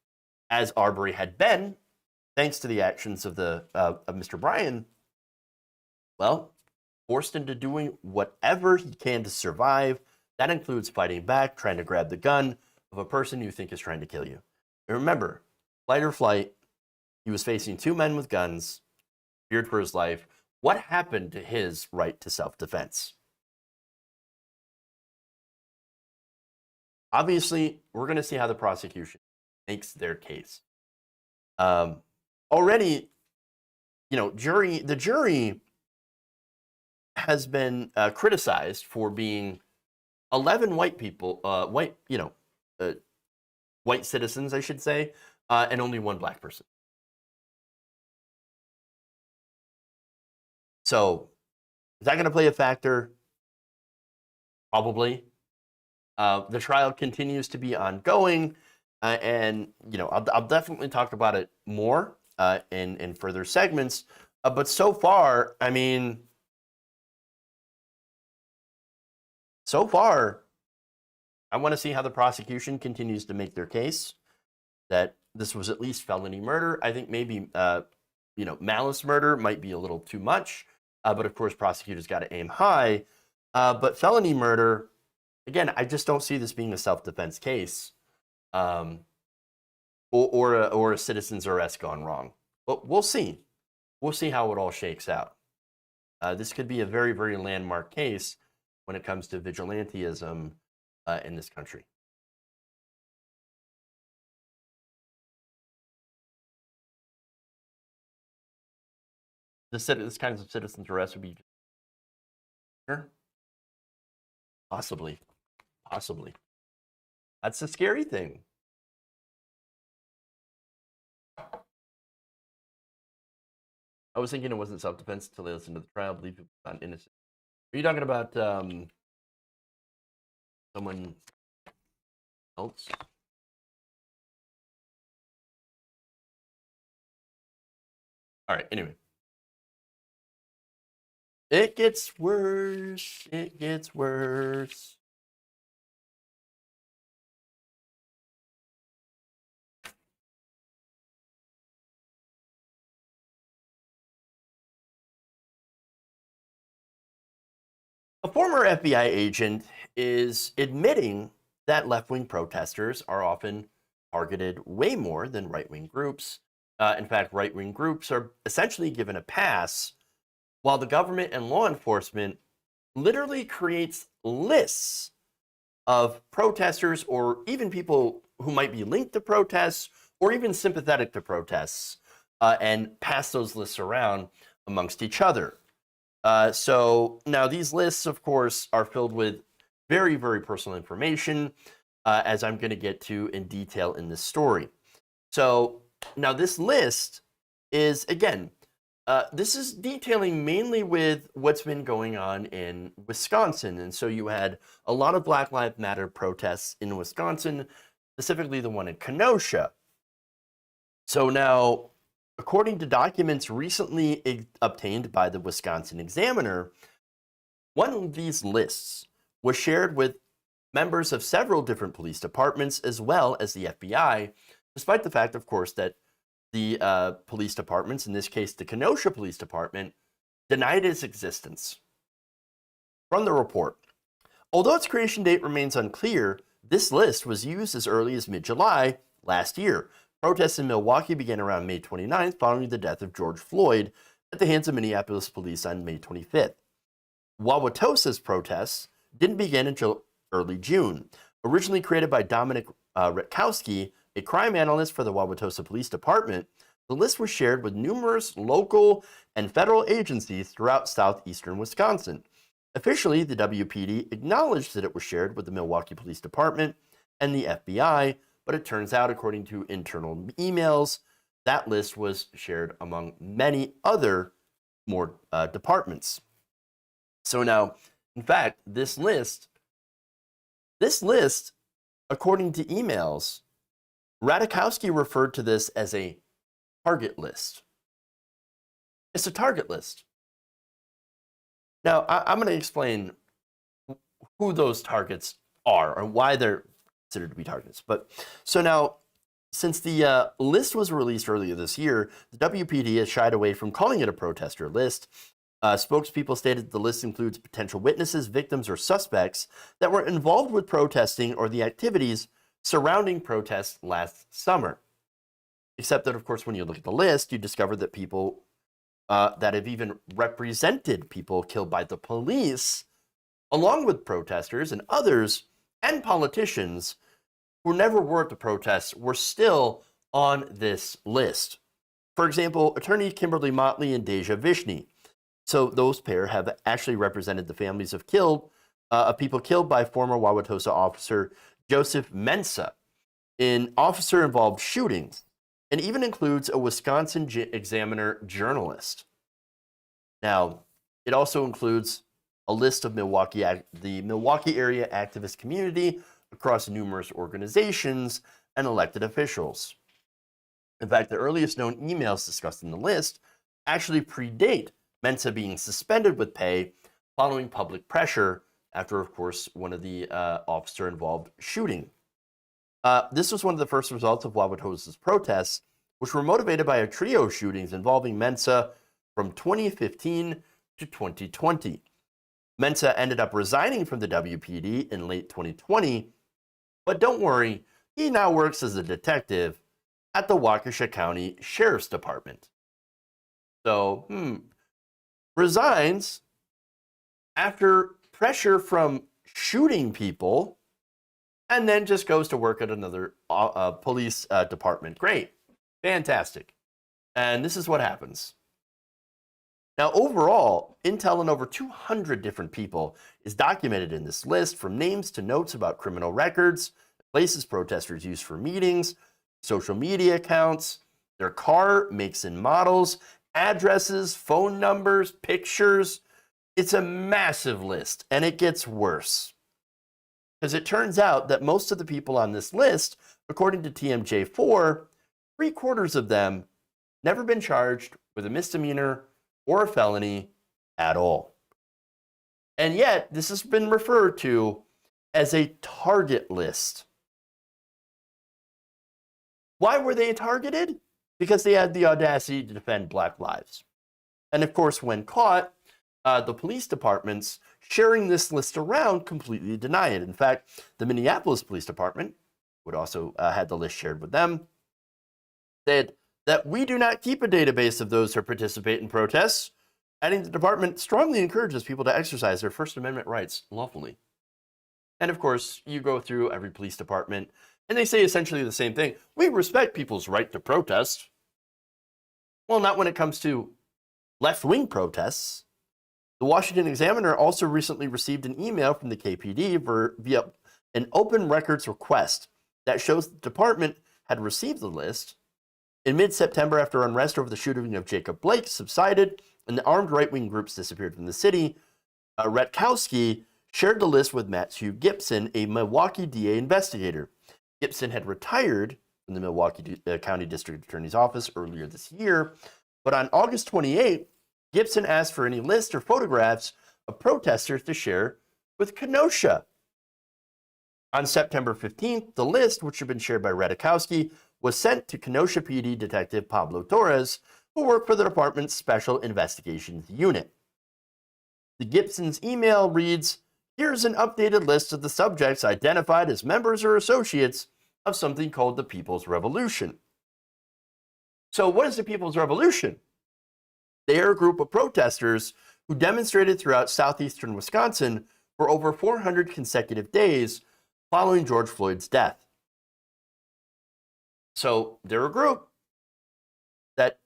as Arbery had been, thanks to the actions of of Mr. Bryan, well, forced into doing whatever he can to survive. That includes fighting back, trying to grab the gun of a person you think is trying to kill you. And remember, fight or flight, he was facing two men with guns, feared for his life. What happened to his right to self-defense? Obviously, we're going to see how the prosecution makes their case. Already, the jury has been criticized for being 11 white people, white citizens, I should say, and only one black person. So, is that going to play a factor? Probably. The trial continues to be ongoing, and I'll definitely talk about it more in further segments. But so far, I mean, so far, I want to see how the prosecution continues to make their case that this was at least felony murder. I think maybe, malice murder might be a little too much. But of course, prosecutors got to aim high. But felony murder, again, I just don't see this being a self-defense case, or a citizen's arrest gone wrong. But we'll see. We'll see how it all shakes out. This could be a very, very landmark case when it comes to vigilantism in this country. This kind of citizen's arrest would be possibly. That's the scary thing. I was thinking it wasn't self-defense until they listened to the trial. I believe people found innocent. Are you talking about someone else? All right, anyway. It gets worse. It gets worse. A former FBI agent is admitting that left-wing protesters are often targeted way more than right-wing groups. In fact, right-wing groups are essentially given a pass, while the government and law enforcement literally creates lists of protesters or even people who might be linked to protests or even sympathetic to protests, and pass those lists around amongst each other. So now these lists, of course, are filled with very, very personal information, as I'm going to get to in detail in this story. So now this list is, again, this is detailing mainly with what's been going on in Wisconsin. And so you had a lot of Black Lives Matter protests in Wisconsin, specifically the one in Kenosha. So now, according to documents recently obtained by the Wisconsin Examiner, one of these lists was shared with members of several different police departments as well as the FBI, despite the fact, of course, that the police departments, in this case the Kenosha Police Department, denied its existence. From the report, although its creation date remains unclear, this list was used as early as mid-July last year. Protests in Milwaukee began around May 29th following the death of George Floyd at the hands of Minneapolis police on May 25th. Wauwatosa's protests didn't begin until early June. Originally created by Dominic Rutkowski, a crime analyst for the Wauwatosa Police Department, the list was shared with numerous local and federal agencies throughout southeastern Wisconsin. Officially, the WPD acknowledged that it was shared with the Milwaukee Police Department and the FBI, but it turns out, according to internal emails, that list was shared among many other more departments. So now, in fact, this list, according to emails, Rutkowski referred to this as a target list. It's a target list. Now, I'm going to explain who those targets are and why they're considered to be targets. But so now, since the list was released earlier this year, the WPD has shied away from calling it a protester list. Spokespeople stated the list includes potential witnesses, victims, or suspects that were involved with protesting or the activities surrounding protests last summer. Except that, of course, when you look at the list, you discover that people that have even represented people killed by the police, along with protesters and others and politicians who never were at the protests, were still on this list. For example, attorney Kimberly Motley and Deja Vishny. So those pair have actually represented the families of people killed by former Wauwatosa officer Joseph Mensah in officer-involved shootings, and even includes a Wisconsin Examiner journalist. Now, it also includes a list of the Milwaukee area activist community across numerous organizations and elected officials. In fact, the earliest known emails discussed in the list actually predate Mensa being suspended with pay following public pressure after, of course, one of the officer-involved shooting. This was one of the first results of Wauwatosa's protests, which were motivated by a trio of shootings involving Mensa from 2015 to 2020. Mensa ended up resigning from the WPD in late 2020, but don't worry, he now works as a detective at the Waukesha County Sheriff's Department. So, resigns after pressure from shooting people, and then just goes to work at another police department. Great. Fantastic. And this is what happens. Now, overall, intel on over 200 different people is documented in this list, from names to notes about criminal records, places protesters use for meetings, social media accounts, their car makes and models, addresses, phone numbers, pictures. It's a massive list, and it gets worse. Because it turns out that most of the people on this list, according to TMJ4, 3/4 of them never been charged with a misdemeanor or a felony at all. And yet, this has been referred to as a target list. Why were they targeted? Because they had the audacity to defend Black lives. And of course, when caught, the police departments sharing this list around completely deny it. In fact, the Minneapolis Police Department, would also had the list shared with them, said that we do not keep a database of those who participate in protests, adding the department strongly encourages people to exercise their First Amendment rights lawfully. And of course, you go through every police department, and they say essentially the same thing. We respect people's right to protest. Well, not when it comes to left-wing protests. The Washington Examiner also recently received an email from the KPD via an open records request that shows the department had received the list. In mid-September, after unrest over the shooting of Jacob Blake subsided and the armed right-wing groups disappeared from the city, Rutkowski shared the list with Matthew Gibson, a Milwaukee DA investigator. Gibson had retired from the Milwaukee County District Attorney's Office earlier this year, but on August 28, Gibson asked for any list or photographs of protesters to share with Kenosha. On September 15th, the list, which had been shared by Radikowski, was sent to Kenosha PD Detective Pablo Torres, who worked for the department's Special Investigations Unit. The Gibson's email reads, "Here's an updated list of the subjects identified as members or associates of something called the People's Revolution." So what is the People's Revolution? They are a group of protesters who demonstrated throughout southeastern Wisconsin for over 400 consecutive days following George Floyd's death. So they're a group that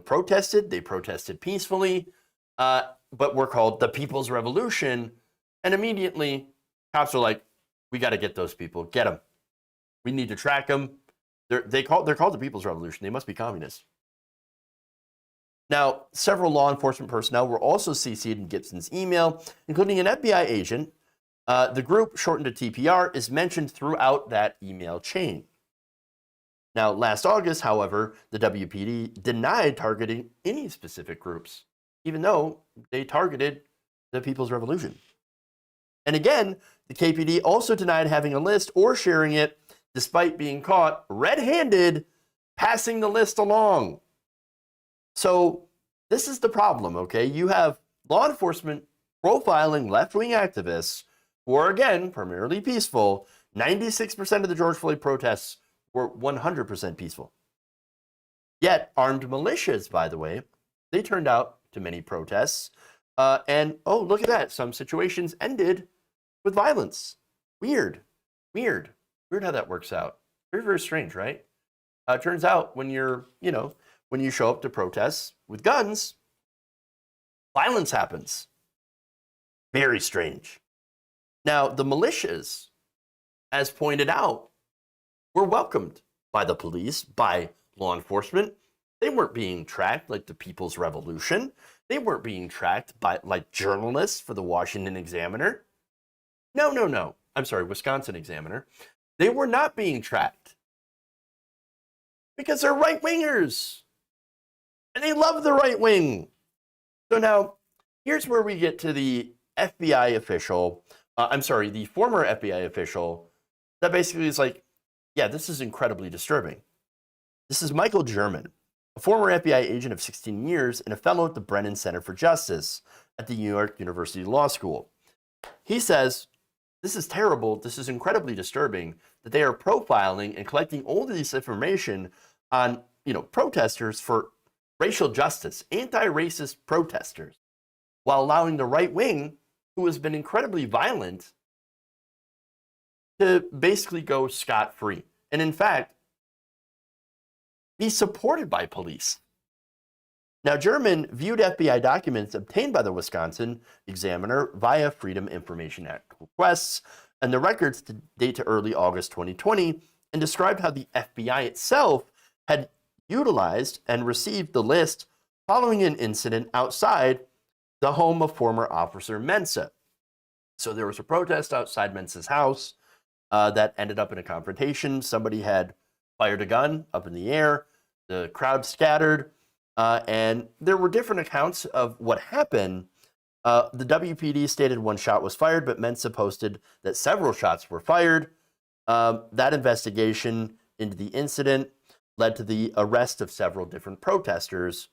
protested. They protested peacefully, but were called the People's Revolution. And immediately, cops are like, "We got to get those people. Get them. We need to track them. They're called the People's Revolution. They must be communists." Now, several law enforcement personnel were also CC'd in Gibson's email, including an FBI agent. The group, shortened to TPR, is mentioned throughout that email chain. Now, last August, however, the WPD denied targeting any specific groups, even though they targeted the People's Revolution. And again, the KPD also denied having a list or sharing it, despite being caught red-handed passing the list along. So this is the problem, okay? You have law enforcement profiling left-wing activists who are, again, primarily peaceful. 96% of the George Floyd protests were 100% peaceful. Yet, armed militias, by the way, they turned out to many protests. And, oh, look at that. Some situations ended with violence. Weird how that works out. Very, very strange, right? Turns out when when you show up to protests with guns, violence happens. Very strange. Now, the militias, as pointed out, were welcomed by the police, by law enforcement. They weren't being tracked like the People's Revolution. They weren't being tracked by like journalists for the Washington Examiner. No. I'm sorry, Wisconsin Examiner. They were not being tracked because they're right-wingers. And they love the right wing. So now, here's where we get to the FBI official, the former FBI official, that basically is like, yeah, this is incredibly disturbing. This is Michael German, a former FBI agent of 16 years and a fellow at the Brennan Center for Justice at the New York University Law School. He says, this is terrible, this is incredibly disturbing, that they are profiling and collecting all of this information on, protesters for racial justice, anti-racist protesters, while allowing the right wing, who has been incredibly violent, to basically go scot-free. And in fact, be supported by police. Now, German viewed FBI documents obtained by the Wisconsin Examiner via Freedom Information Act requests and the records to date to early August 2020, and described how the FBI itself had utilized and received the list following an incident outside the home of former Officer Mensa. So there was a protest outside Mensa's house that ended up in a confrontation. Somebody had fired a gun up in the air. The crowd scattered. And there were different accounts of what happened. The WPD stated one shot was fired, but Mensa posted that several shots were fired. That investigation into the incident led to the arrest of several different protesters.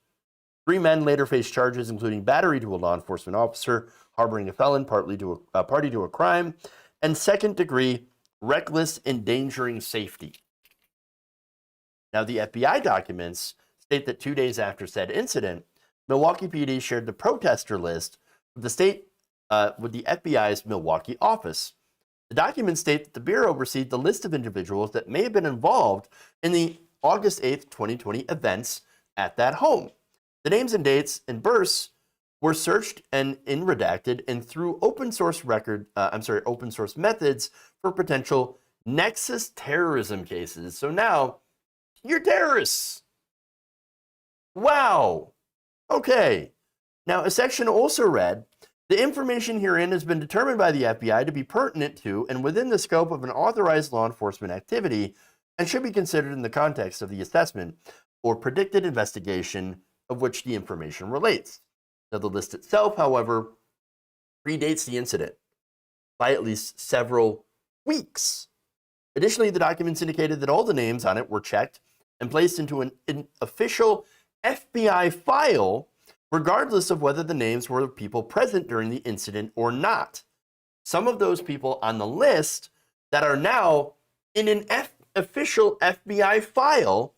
3 men later faced charges, including battery to a law enforcement officer, harboring a felon, party to a crime, and second-degree reckless endangering safety. Now, the FBI documents state that 2 days after said incident, Milwaukee PD shared the protester list with the FBI's Milwaukee office. The documents state that the Bureau received the list of individuals that may have been involved in the August 8th, 2020 events at that home. The names and dates and births were searched and in redacted and through open source methods for potential nexus terrorism cases. So now you're terrorists. Wow. Okay. Now, a section also read, the information herein has been determined by the FBI to be pertinent to and within the scope of an authorized law enforcement activity and should be considered in the context of the assessment or predicted investigation of which the information relates. Now, the list itself, however, predates the incident by at least several weeks. Additionally, the documents indicated that all the names on it were checked and placed into an official FBI file, regardless of whether the names were of people present during the incident or not. Some of those people on the list that are now in an official FBI file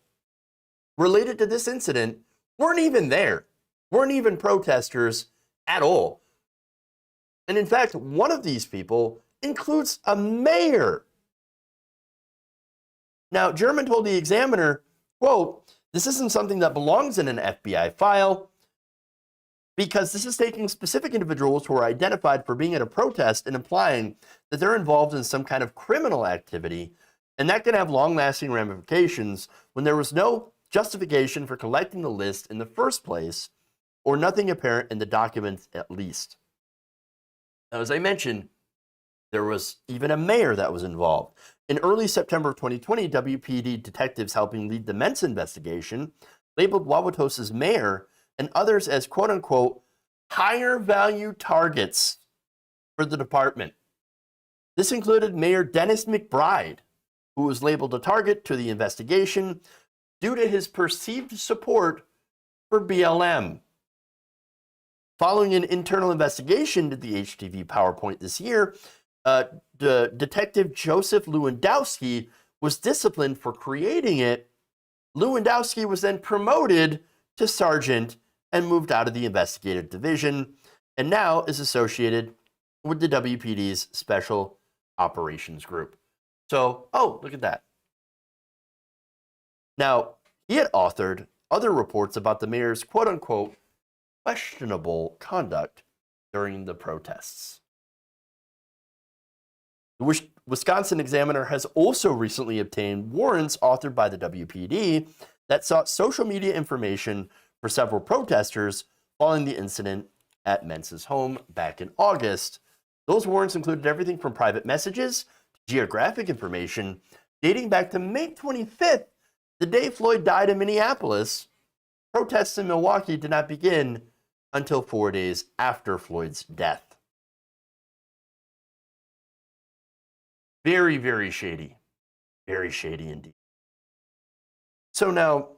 related to this incident weren't even there, weren't even protesters at all. And in fact, one of these people includes a mayor. Now, German told the Examiner, quote, this isn't something that belongs in an FBI file because this is taking specific individuals who are identified for being at a protest and implying that they're involved in some kind of criminal activity, and that can have long-lasting ramifications when there was no justification for collecting the list in the first place, or nothing apparent in the documents at least. Now, as I mentioned, there was even a mayor that was involved. In early September of 2020, WPD detectives helping lead the Mensa investigation labeled Wauwatosa's mayor and others as quote-unquote higher value targets for the department. This included Mayor Dennis McBride, who was labeled a target to the investigation due to his perceived support for BLM. Following an internal investigation to the HTV PowerPoint this year, the detective Joseph Lewandowski was disciplined for creating it. Lewandowski was then promoted to sergeant and moved out of the investigative division, and now is associated with the WPD's Special Operations Group. So, oh, look at that. Now, he had authored other reports about the mayor's quote-unquote questionable conduct during the protests. The Wisconsin Examiner has also recently obtained warrants authored by the WPD that sought social media information for several protesters following the incident at Mensa's home back in August. Those warrants included everything from private messages to geographic information dating back to May 25th, the day Floyd died in Minneapolis, protests in Milwaukee did not begin until 4 days after Floyd's death. Very, very shady. Very shady indeed. So now,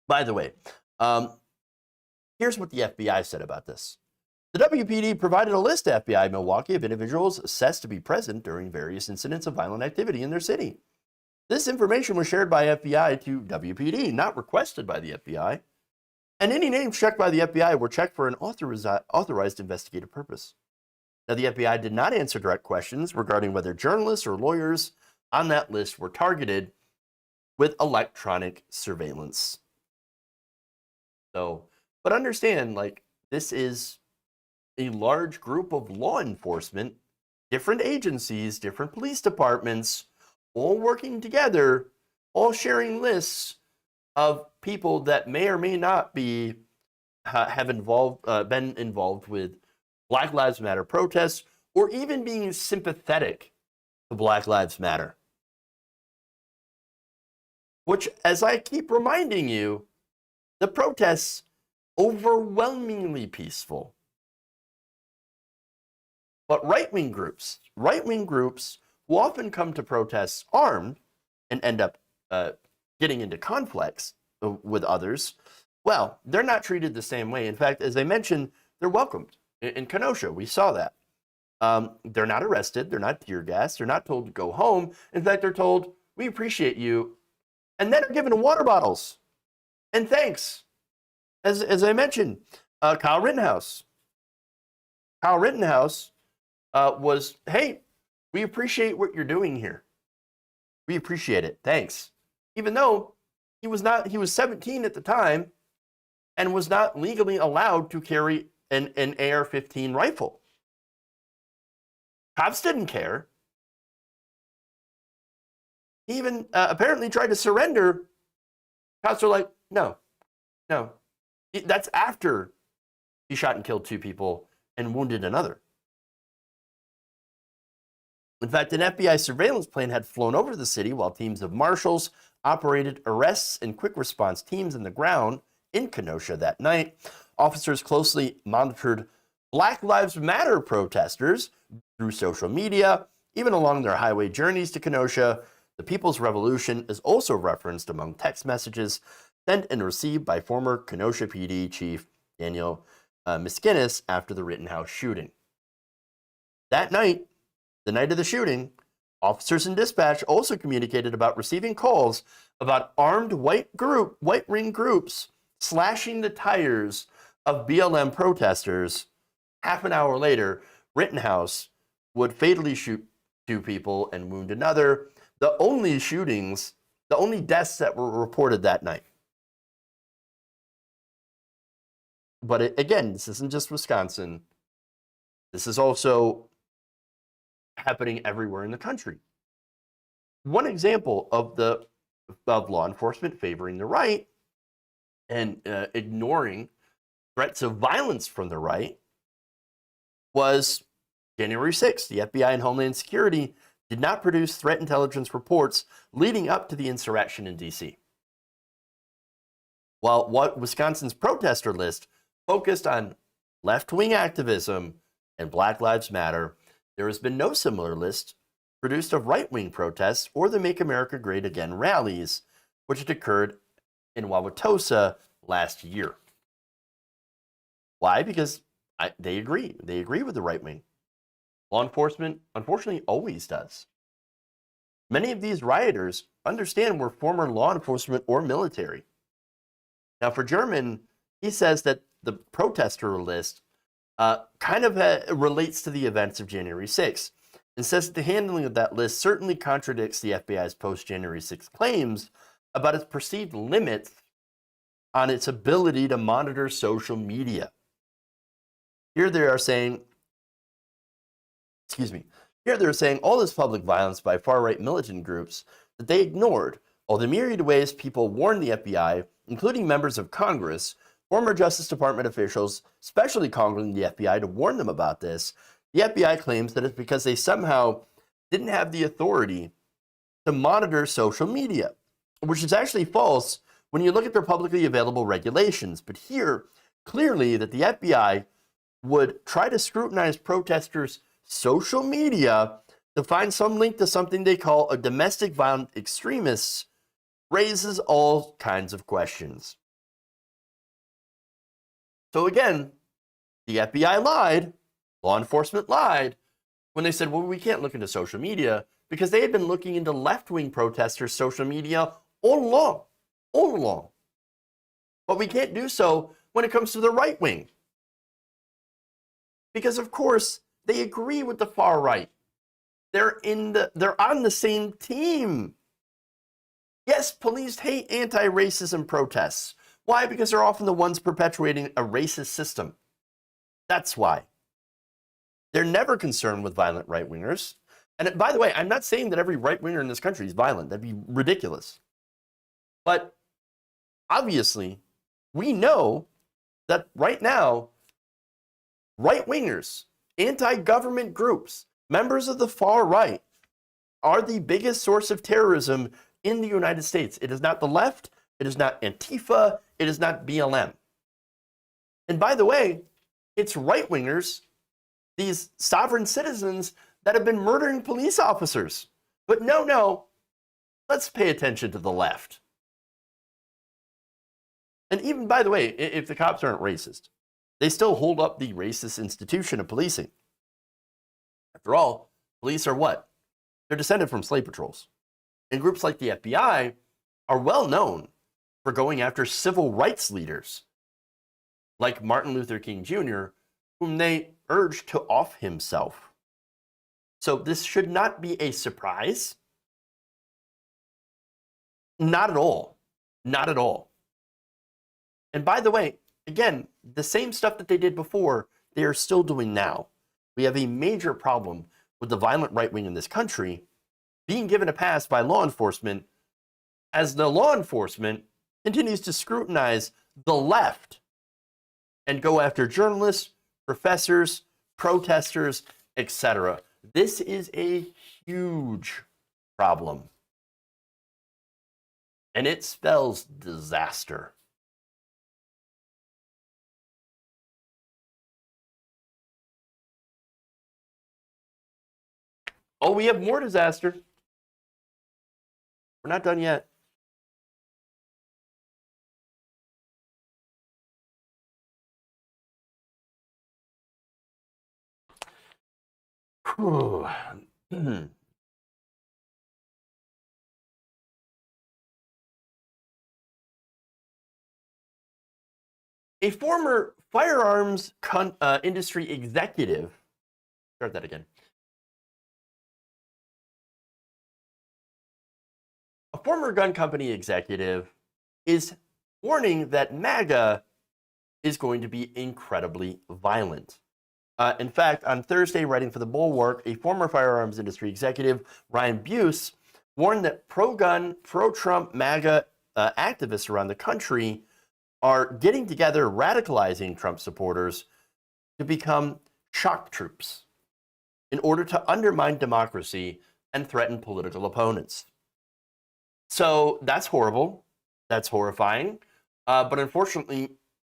by the way, here's what the FBI said about this. The WPD provided a list to FBI Milwaukee of individuals assessed to be present during various incidents of violent activity in their city. This information was shared by FBI to WPD, not requested by the FBI. And any names checked by the FBI were checked for an authorized investigative purpose. Now, the FBI did not answer direct questions regarding whether journalists or lawyers on that list were targeted with electronic surveillance. So, but understand, like, this is a large group of law enforcement, different agencies, different police departments, all working together, all sharing lists of people that may or may not be been involved with Black Lives Matter protests, or even being sympathetic to Black Lives Matter. Which, as I keep reminding you, the protests overwhelmingly peaceful. But right-wing groups who often come to protests armed and end up getting into conflicts with others, well, they're not treated the same way. In fact, as I mentioned, they're welcomed. In Kenosha, we saw that. They're not arrested. They're not tear gassed. They're not told to go home. In fact, they're told, we appreciate you. And then are given water bottles. And thanks. As I mentioned, Kyle Rittenhouse. Kyle Rittenhouse was, hey, we appreciate what you're doing here. We appreciate it. Thanks. Even though he was 17 at the time and was not legally allowed to carry an AR-15 rifle. Cops didn't care. He even apparently tried to surrender. Cops were like, no. That's after he shot and killed 2 people and wounded another. In fact, an FBI surveillance plane had flown over the city while teams of marshals operated arrests and quick response teams on the ground in Kenosha that night. Officers closely monitored Black Lives Matter protesters through social media, even along their highway journeys to Kenosha. The People's Revolution is also referenced among text messages sent and received by former Kenosha PD Chief Daniel Miskinnis after the Rittenhouse shooting. That night, the night of the shooting, officers in dispatch also communicated about receiving calls about armed white ring groups slashing the tires of BLM protesters. Half an hour later, Rittenhouse would fatally shoot 2 people and wound another. The only deaths that were reported that night. But again, this isn't just Wisconsin. This is also happening everywhere in the country. One example of law enforcement favoring the right and ignoring threats of violence from the right was January 6th. The FBI and Homeland Security did not produce threat intelligence reports leading up to the insurrection in D.C. While Wisconsin's protester list focused on left-wing activism and Black Lives Matter, there has been no similar list produced of right-wing protests or the Make America Great Again rallies, which had occurred in Wauwatosa last year. Why? Because they agree. They agree with the right wing. Law enforcement, unfortunately, always does. Many of these rioters understand we're former law enforcement or military. Now, for German, he says that the protester list kind of relates to the events of January 6th, and says that the handling of that list certainly contradicts the FBI's post-January 6th claims about its perceived limits on its ability to monitor social media. Here they're saying all this public violence by far-right militant groups that they ignored, all the myriad ways people warned the FBI, including members of Congress, former Justice Department officials, especially calling the FBI to warn them about this. The FBI claims that it's because they somehow didn't have the authority to monitor social media, which is actually false when you look at their publicly available regulations. But here, clearly that the FBI would try to scrutinize protesters' social media to find some link to something they call a domestic violent extremists raises all kinds of questions. So again, the FBI lied, law enforcement lied, when they said, well, we can't look into social media, because they had been looking into left-wing protesters' social media all along. But we can't do so when it comes to the right wing. Because of course, they agree with the far right. They're on the same team. Yes, police hate anti-racism protests. Why? Because they're often the ones perpetuating a racist system. That's why. They're never concerned with violent right-wingers. And by the way, I'm not saying that every right-winger in this country is violent. That'd be ridiculous. But obviously, we know that right now, right-wingers, anti-government groups, members of the far right, are the biggest source of terrorism in the United States. It is not the left. It is not Antifa. It is not BLM. And by the way, it's right-wingers, these sovereign citizens that have been murdering police officers. But no, let's pay attention to the left. And even, by the way, if the cops aren't racist, they still hold up the racist institution of policing. After all, police are what? They're descended from slave patrols. And groups like the FBI are well known for going after civil rights leaders, like Martin Luther King Jr., whom they urged to off himself. So this should not be a surprise. Not at all. Not at all. And by the way, again, the same stuff that they did before, they are still doing now. We have a major problem with the violent right wing in this country being given a pass by law enforcement as the law enforcement continues to scrutinize the left and go after journalists, professors, protesters, etc. This is a huge problem. And it spells disaster. Oh, we have more disaster. We're not done yet. Whew. A former firearms industry executive, start that again. A former gun company executive is warning that MAGA is going to be incredibly violent. In fact, on Thursday, writing for The Bulwark, a former firearms industry executive, Ryan Buse, warned that pro-gun, pro-Trump MAGA activists around the country are getting together, radicalizing Trump supporters to become shock troops in order to undermine democracy and threaten political opponents. So that's horrible. That's horrifying. But unfortunately,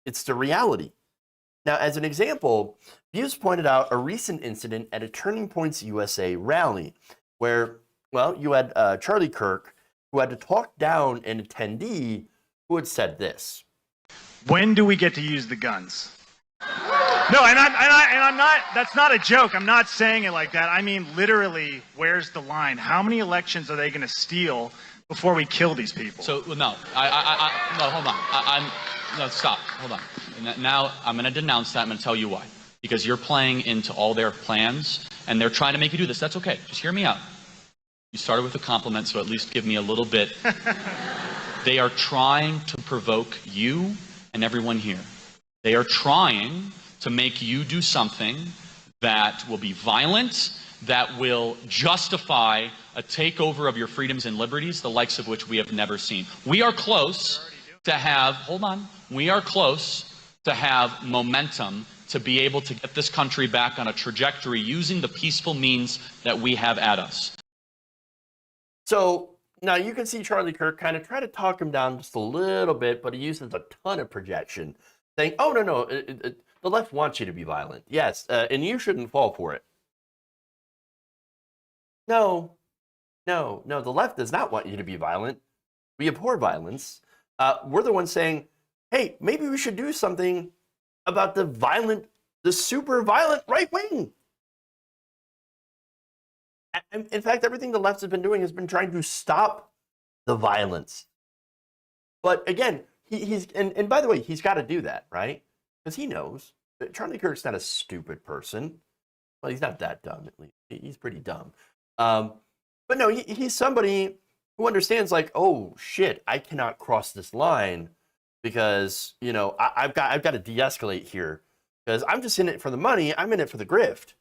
it's the reality. Now, as an example, Buse pointed out a recent incident at a Turning Points USA rally where, well, you had Charlie Kirk, who had to talk down an attendee who had said this. When do we get to use the guns? No, and I'm not, that's not a joke. I'm not saying it like that. I mean, literally, where's the line? How many elections are they going to steal before we kill these people? So, no, no, hold on. No, stop, hold on. Now, I'm going to denounce that. I'm going to tell you why. Because you're playing into all their plans, and they're trying to make you do this. That's okay. Just hear me out. You started with a compliment, so at least give me a little bit. They are trying to provoke you and everyone here. They are trying to make you do something that will be violent, that will justify a takeover of your freedoms and liberties, the likes of which we have never seen. We are close to have, hold on, we are close to have momentum to be able to get this country back on a trajectory using the peaceful means that we have at us. So Now, you can see Charlie Kirk kind of try to talk him down just a little bit, but he uses a ton of projection, saying, oh, no, the left wants you to be violent. Yes, and you shouldn't fall for it. No, the left does not want you to be violent. We abhor violence. We're the ones saying, hey, maybe we should do something about the super violent right wing. In fact, everything the left has been doing has been trying to stop the violence. But again, and by the way, he's got to do that, right? Because he knows that Charlie Kirk's not a stupid person. Well, he's not that dumb, at least. He's pretty dumb. But no, he's somebody who understands, like, oh shit, I cannot cross this line because, you know, I've got to de-escalate here because I'm just in it for the money. I'm in it for the grift.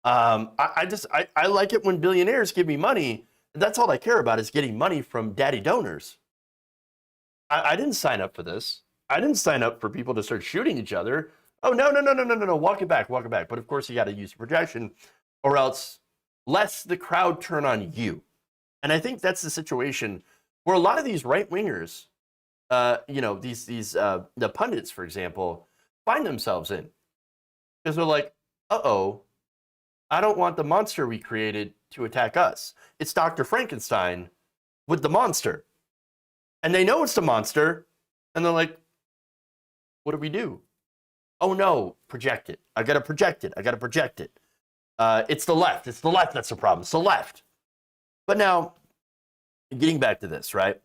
I like it when billionaires give me money. That's all I care about is getting money from daddy donors. I didn't sign up for this. I didn't sign up for people to start shooting each other. Oh, no. Walk it back. But of course you got to use projection or else lest the crowd turn on you. And I think that's the situation where a lot of these right-wingers, the pundits, for example, find themselves in. Because they're like, uh-oh, I don't want the monster we created to attack us. It's Dr. Frankenstein with the monster. And they know it's the monster, and they're like, what do we do? Oh no, project it. I gotta project it. It's the left that's the problem. It's the left. But now, getting back to this, right?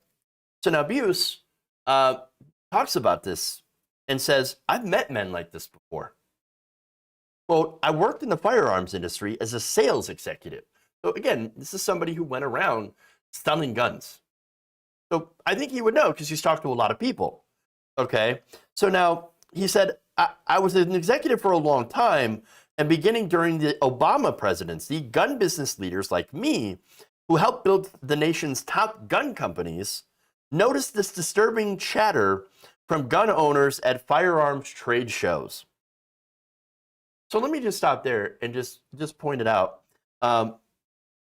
So now Buse talks about this and says, I've met men like this before. Quote, I worked in the firearms industry as a sales executive. So again, this is somebody who went around selling guns. So I think he would know because he's talked to a lot of people. Okay, so now he said, I was an executive for a long time, and beginning during the Obama presidency, gun business leaders like me, who helped build the nation's top gun companies, noticed this disturbing chatter from gun owners at firearms trade shows. So let me just stop there and just point it out.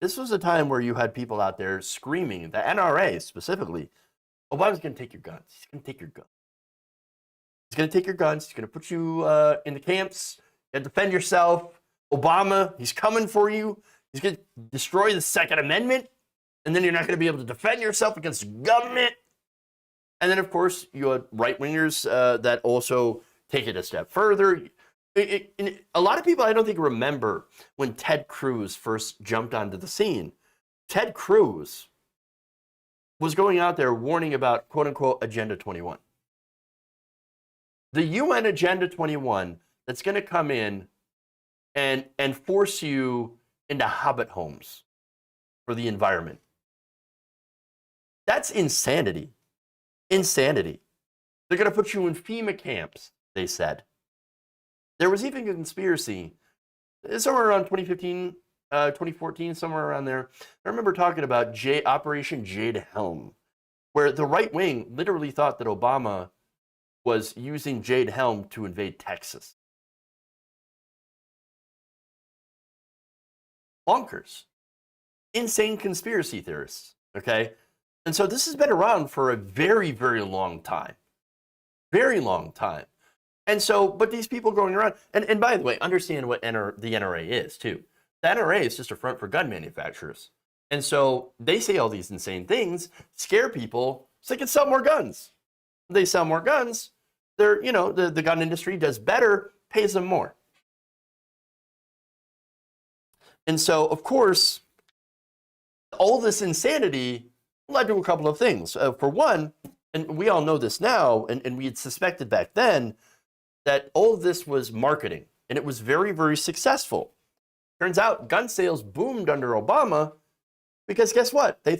This was a time where you had people out there screaming, the NRA specifically, Obama's going to take your guns. He's going to take your guns. He's going to take your guns. He's going to put you in the camps. You have to defend yourself. Obama, he's coming for you. He's going to destroy the Second Amendment. And then you're not going to be able to defend yourself against the government. And then, of course, you had right-wingers that also take it a step further. A lot of people, I don't think, remember when Ted Cruz first jumped onto the scene. Ted Cruz was going out there warning about, quote-unquote, Agenda 21. The UN Agenda 21 that's going to come in and force you into hobbit homes for the environment. That's insanity. Insanity. They're going to put you in FEMA camps, they said. There was even a conspiracy, somewhere around 2015, 2014, somewhere around there. I remember talking about Operation Jade Helm, where the right wing literally thought that Obama was using Jade Helm to invade Texas. Bonkers. Insane conspiracy theorists, okay? And so this has been around for a very, very long time. Very long time. And so, but these people going around, and by the way, understand what the NRA is too. The NRA is just a front for gun manufacturers. And so they say all these insane things, scare people so they can sell more guns. They sell more guns, they're, you know, the gun industry does better, pays them more. And so, of course, all this insanity led to a couple of things. For one, and we all know this now, and we had suspected back then, that all of this was marketing, and it was very, very successful. Turns out gun sales boomed under Obama because guess what? They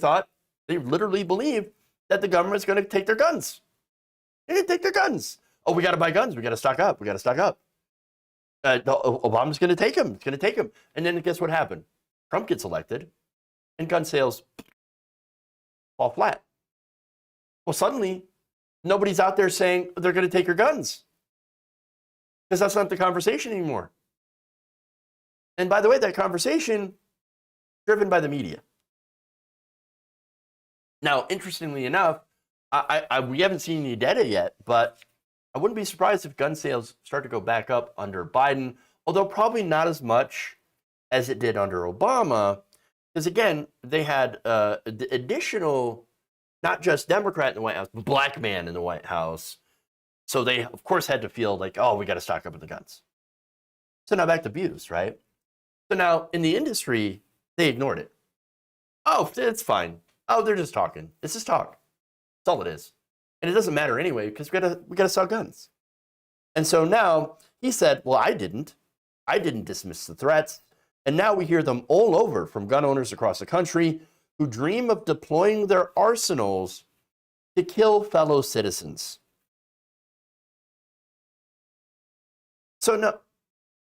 literally believed that the government's going to take their guns. They're going to take their guns. Oh, we got to buy guns. We got to stock up. Obama's going to take them. It's going to take them. And then guess what happened? Trump gets elected, and gun sales fall flat. Well, suddenly, nobody's out there saying they're going to take your guns. Because that's not the conversation anymore. And by the way, that conversation driven by the media. Now, interestingly enough, we haven't seen any data yet, but I wouldn't be surprised if gun sales start to go back up under Biden, although probably not as much as it did under Obama, because again, they had additional, not just Democrat in the White House, but black man in the White House. So they, of course, had to feel like, oh, we got to stock up with the guns. So now back to views, right? So now in the industry, they ignored it. Oh, it's fine. Oh, they're just talking. It's just talk. That's all it is. And it doesn't matter anyway, because we gotta sell guns. And so now he said, well, I didn't dismiss the threats. And now we hear them all over from gun owners across the country who dream of deploying their arsenals to kill fellow citizens. So now,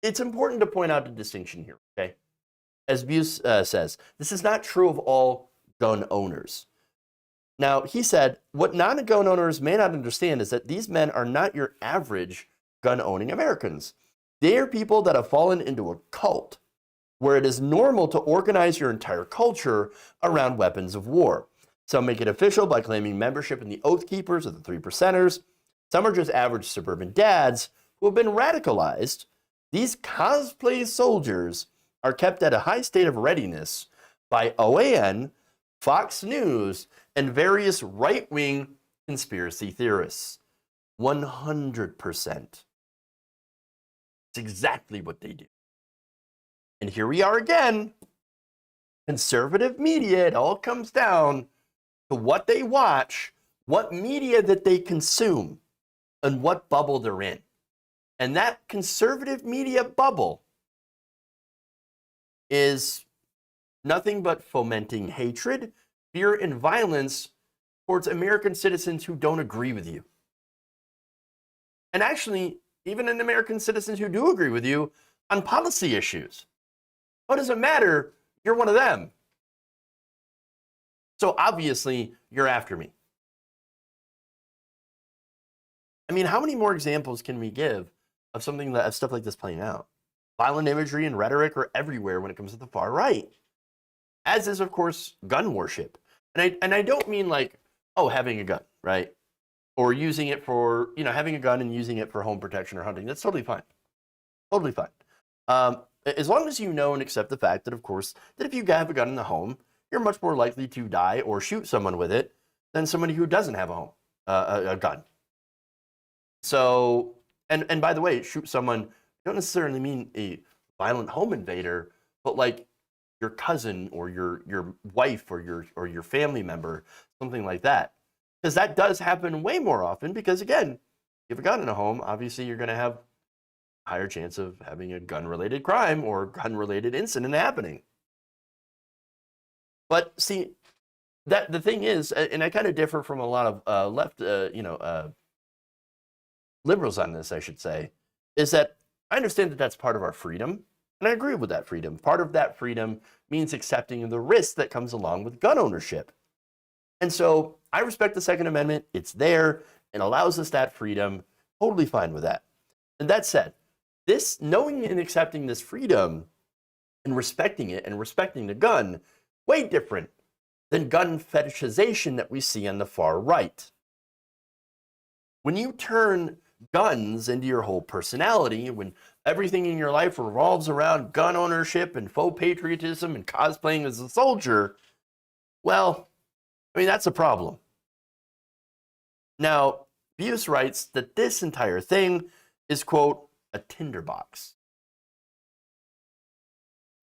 it's important to point out the distinction here, okay? As Buse says, this is not true of all gun owners. Now, he said, what non-gun owners may not understand is that these men are not your average gun-owning Americans. They are people that have fallen into a cult where it is normal to organize your entire culture around weapons of war. Some make it official by claiming membership in the Oath Keepers or the Three Percenters. Some are just average suburban dads who have been radicalized. These cosplay soldiers are kept at a high state of readiness by OAN, Fox News, and various right-wing conspiracy theorists. 100%. It's exactly what they do. And here we are again. Conservative media, it all comes down to what they watch, what media that they consume, and what bubble they're in. And that conservative media bubble is nothing but fomenting hatred, fear, and violence towards American citizens who don't agree with you. And actually, even in American citizens who do agree with you on policy issues. What does it matter? You're one of them. So obviously, you're after me. I mean, how many more examples can we give of stuff like this playing out? Violent imagery and rhetoric are everywhere when it comes to the far right. As is, of course, gun worship. And I don't mean like, oh, having a gun, right? Or using it for, having a gun and using it for home protection or hunting. That's totally fine. Totally fine. As long as you know and accept the fact that, of course, that if you have a gun in the home, you're much more likely to die or shoot someone with it than somebody who doesn't have a gun. So, and by the way, shoot someone, don't necessarily mean a violent home invader, but like your cousin or your wife or your family member, something like that. Because that does happen way more often because, again, if you have a gun in a home, obviously you're going to have a higher chance of having a gun-related crime or gun-related incident happening. But see, that the thing is, and I kind of differ from a lot of left, liberals on this, I should say, is that I understand that that's part of our freedom, and I agree with that freedom. Part of that freedom means accepting the risk that comes along with gun ownership. And so I respect the Second Amendment. It's there and allows us that freedom. Totally fine with that. And that said, this knowing and accepting this freedom and respecting it and respecting the gun, way different than gun fetishization that we see on the far right. When you turn guns into your whole personality, when everything in your life revolves around gun ownership and faux patriotism and cosplaying as a soldier, well, I mean, that's a problem. Now, Buse writes that this entire thing is, quote, a tinderbox.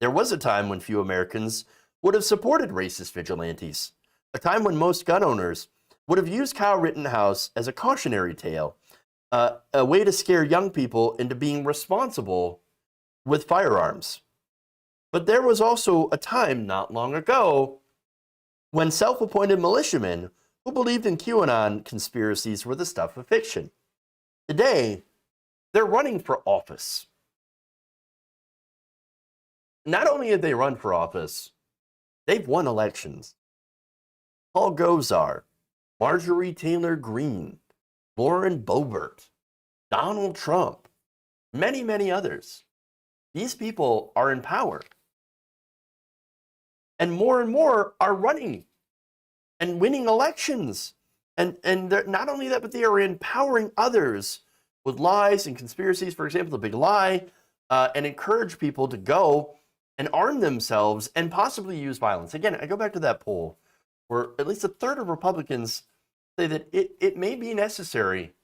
There was a time when few Americans would have supported racist vigilantes, a time when most gun owners would have used Kyle Rittenhouse as a cautionary tale, a way to scare young people into being responsible with firearms. But there was also a time not long ago when self-appointed militiamen who believed in QAnon conspiracies were the stuff of fiction. Today, they're running for office. Not only have they run for office, they've won elections. Paul Gosar, Marjorie Taylor Greene, Lauren Boebert, Donald Trump, many, many others. These people are in power. And more are running and winning elections. And not only that, but they are empowering others with lies and conspiracies, for example, the big lie, and encourage people to go and arm themselves and possibly use violence. Again, I go back to that poll where at least a third of Republicans say that it may be necessary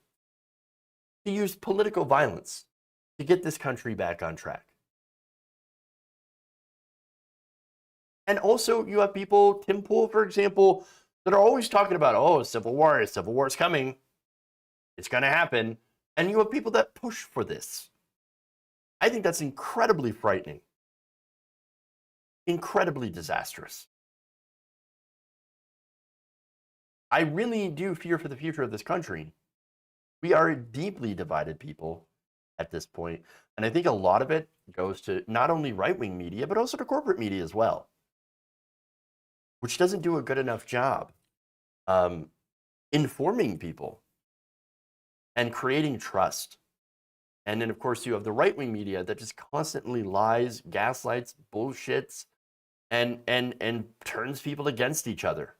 to use political violence to get this country back on track. And also you have people, Tim Pool, for example, that are always talking about, oh, civil war is coming. It's going to happen. And you have people that push for this. I think that's incredibly frightening. Incredibly disastrous. I really do fear for the future of this country. We are a deeply divided people at this point. And I think a lot of it goes to not only right-wing media, but also to corporate media as well, which doesn't do a good enough job informing people and creating trust. And then, of course, you have the right-wing media that just constantly lies, gaslights, bullshits, and turns people against each other.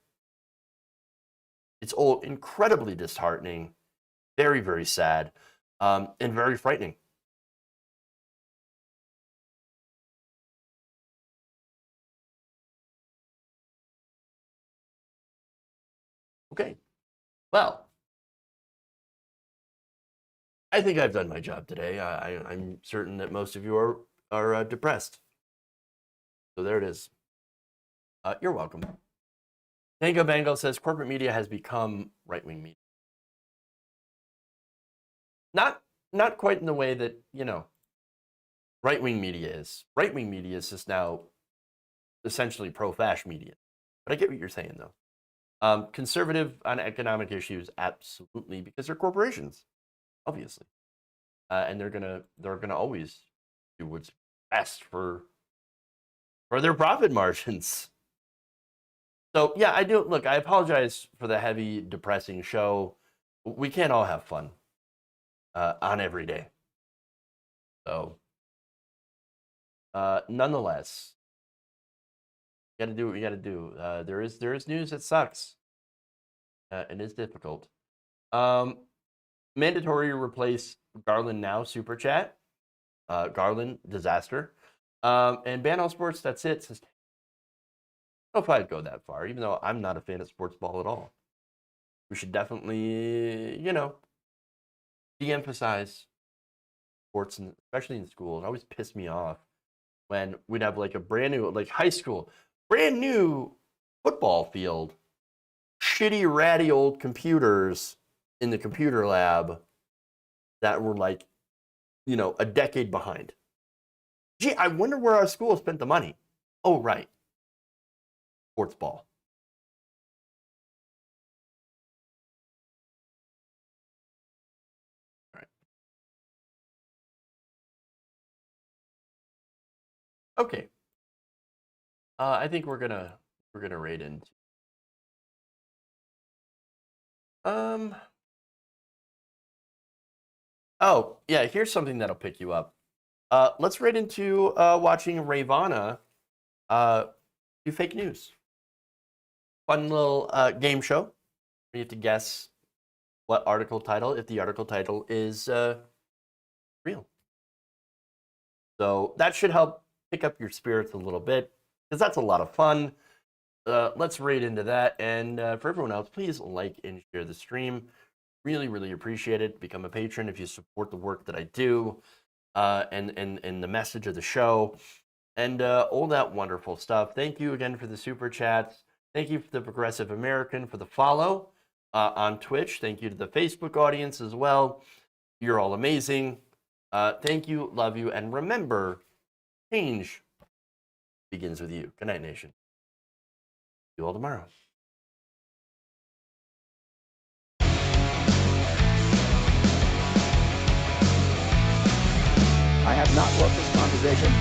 It's all incredibly disheartening, very, very sad, and very frightening. Okay, well, I think I've done my job today. I'm certain that most of you are depressed. So there it is. You're welcome. Tango Bango says corporate media has become right-wing media. Not quite in the way that, you know, right-wing media is. Right-wing media is just now essentially pro-fash media. But I get what you're saying, though. Conservative on economic issues, absolutely, because they're corporations, obviously, and they're gonna always do what's best for their profit margins. So yeah, I do. Look, I apologize for the heavy, depressing show. We can't all have fun on every day. So, nonetheless, you got to do what you got to do. There is news that sucks. It is difficult. Mandatory to replace Garland now super chat. Garland disaster. And ban all sports. That's it. Says, I don't know if I'd go that far, even though I'm not a fan of sports ball at all. We should definitely, you know, de-emphasize sports, especially in school. It always pissed me off when we'd have like a brand new, like high school, brand new football field, shitty, ratty old computers in the computer lab that were like, you know, a decade behind. Gee, I wonder where our school spent the money. Oh, right. Sports ball. All right. Okay. I think we're gonna raid into. Oh yeah, here's something that'll pick you up. Let's raid into watching Ravana do fake news. Fun little game show. You have to guess what article title, if the article title is real. So that should help pick up your spirits a little bit, because that's a lot of fun. Let's raid into that. And for everyone else, please like and share the stream. Really, really appreciate it. Become a patron if you support the work that I do and the message of the show and all that wonderful stuff. Thank you again for the super chats. Thank you for the Progressive American for the follow on Twitch. Thank you to the Facebook audience as well. You're all amazing. Thank you, love you, and remember, change begins with you. Good night, nation. See you all tomorrow. I have not loved this conversation.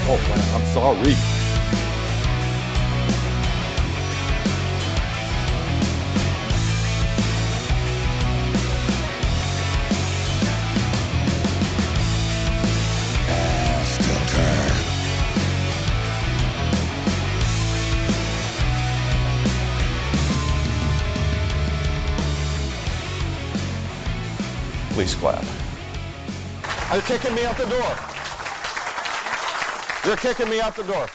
Oh, man, I'm sorry. Please clap. They're kicking me out the door. They're kicking me out the door.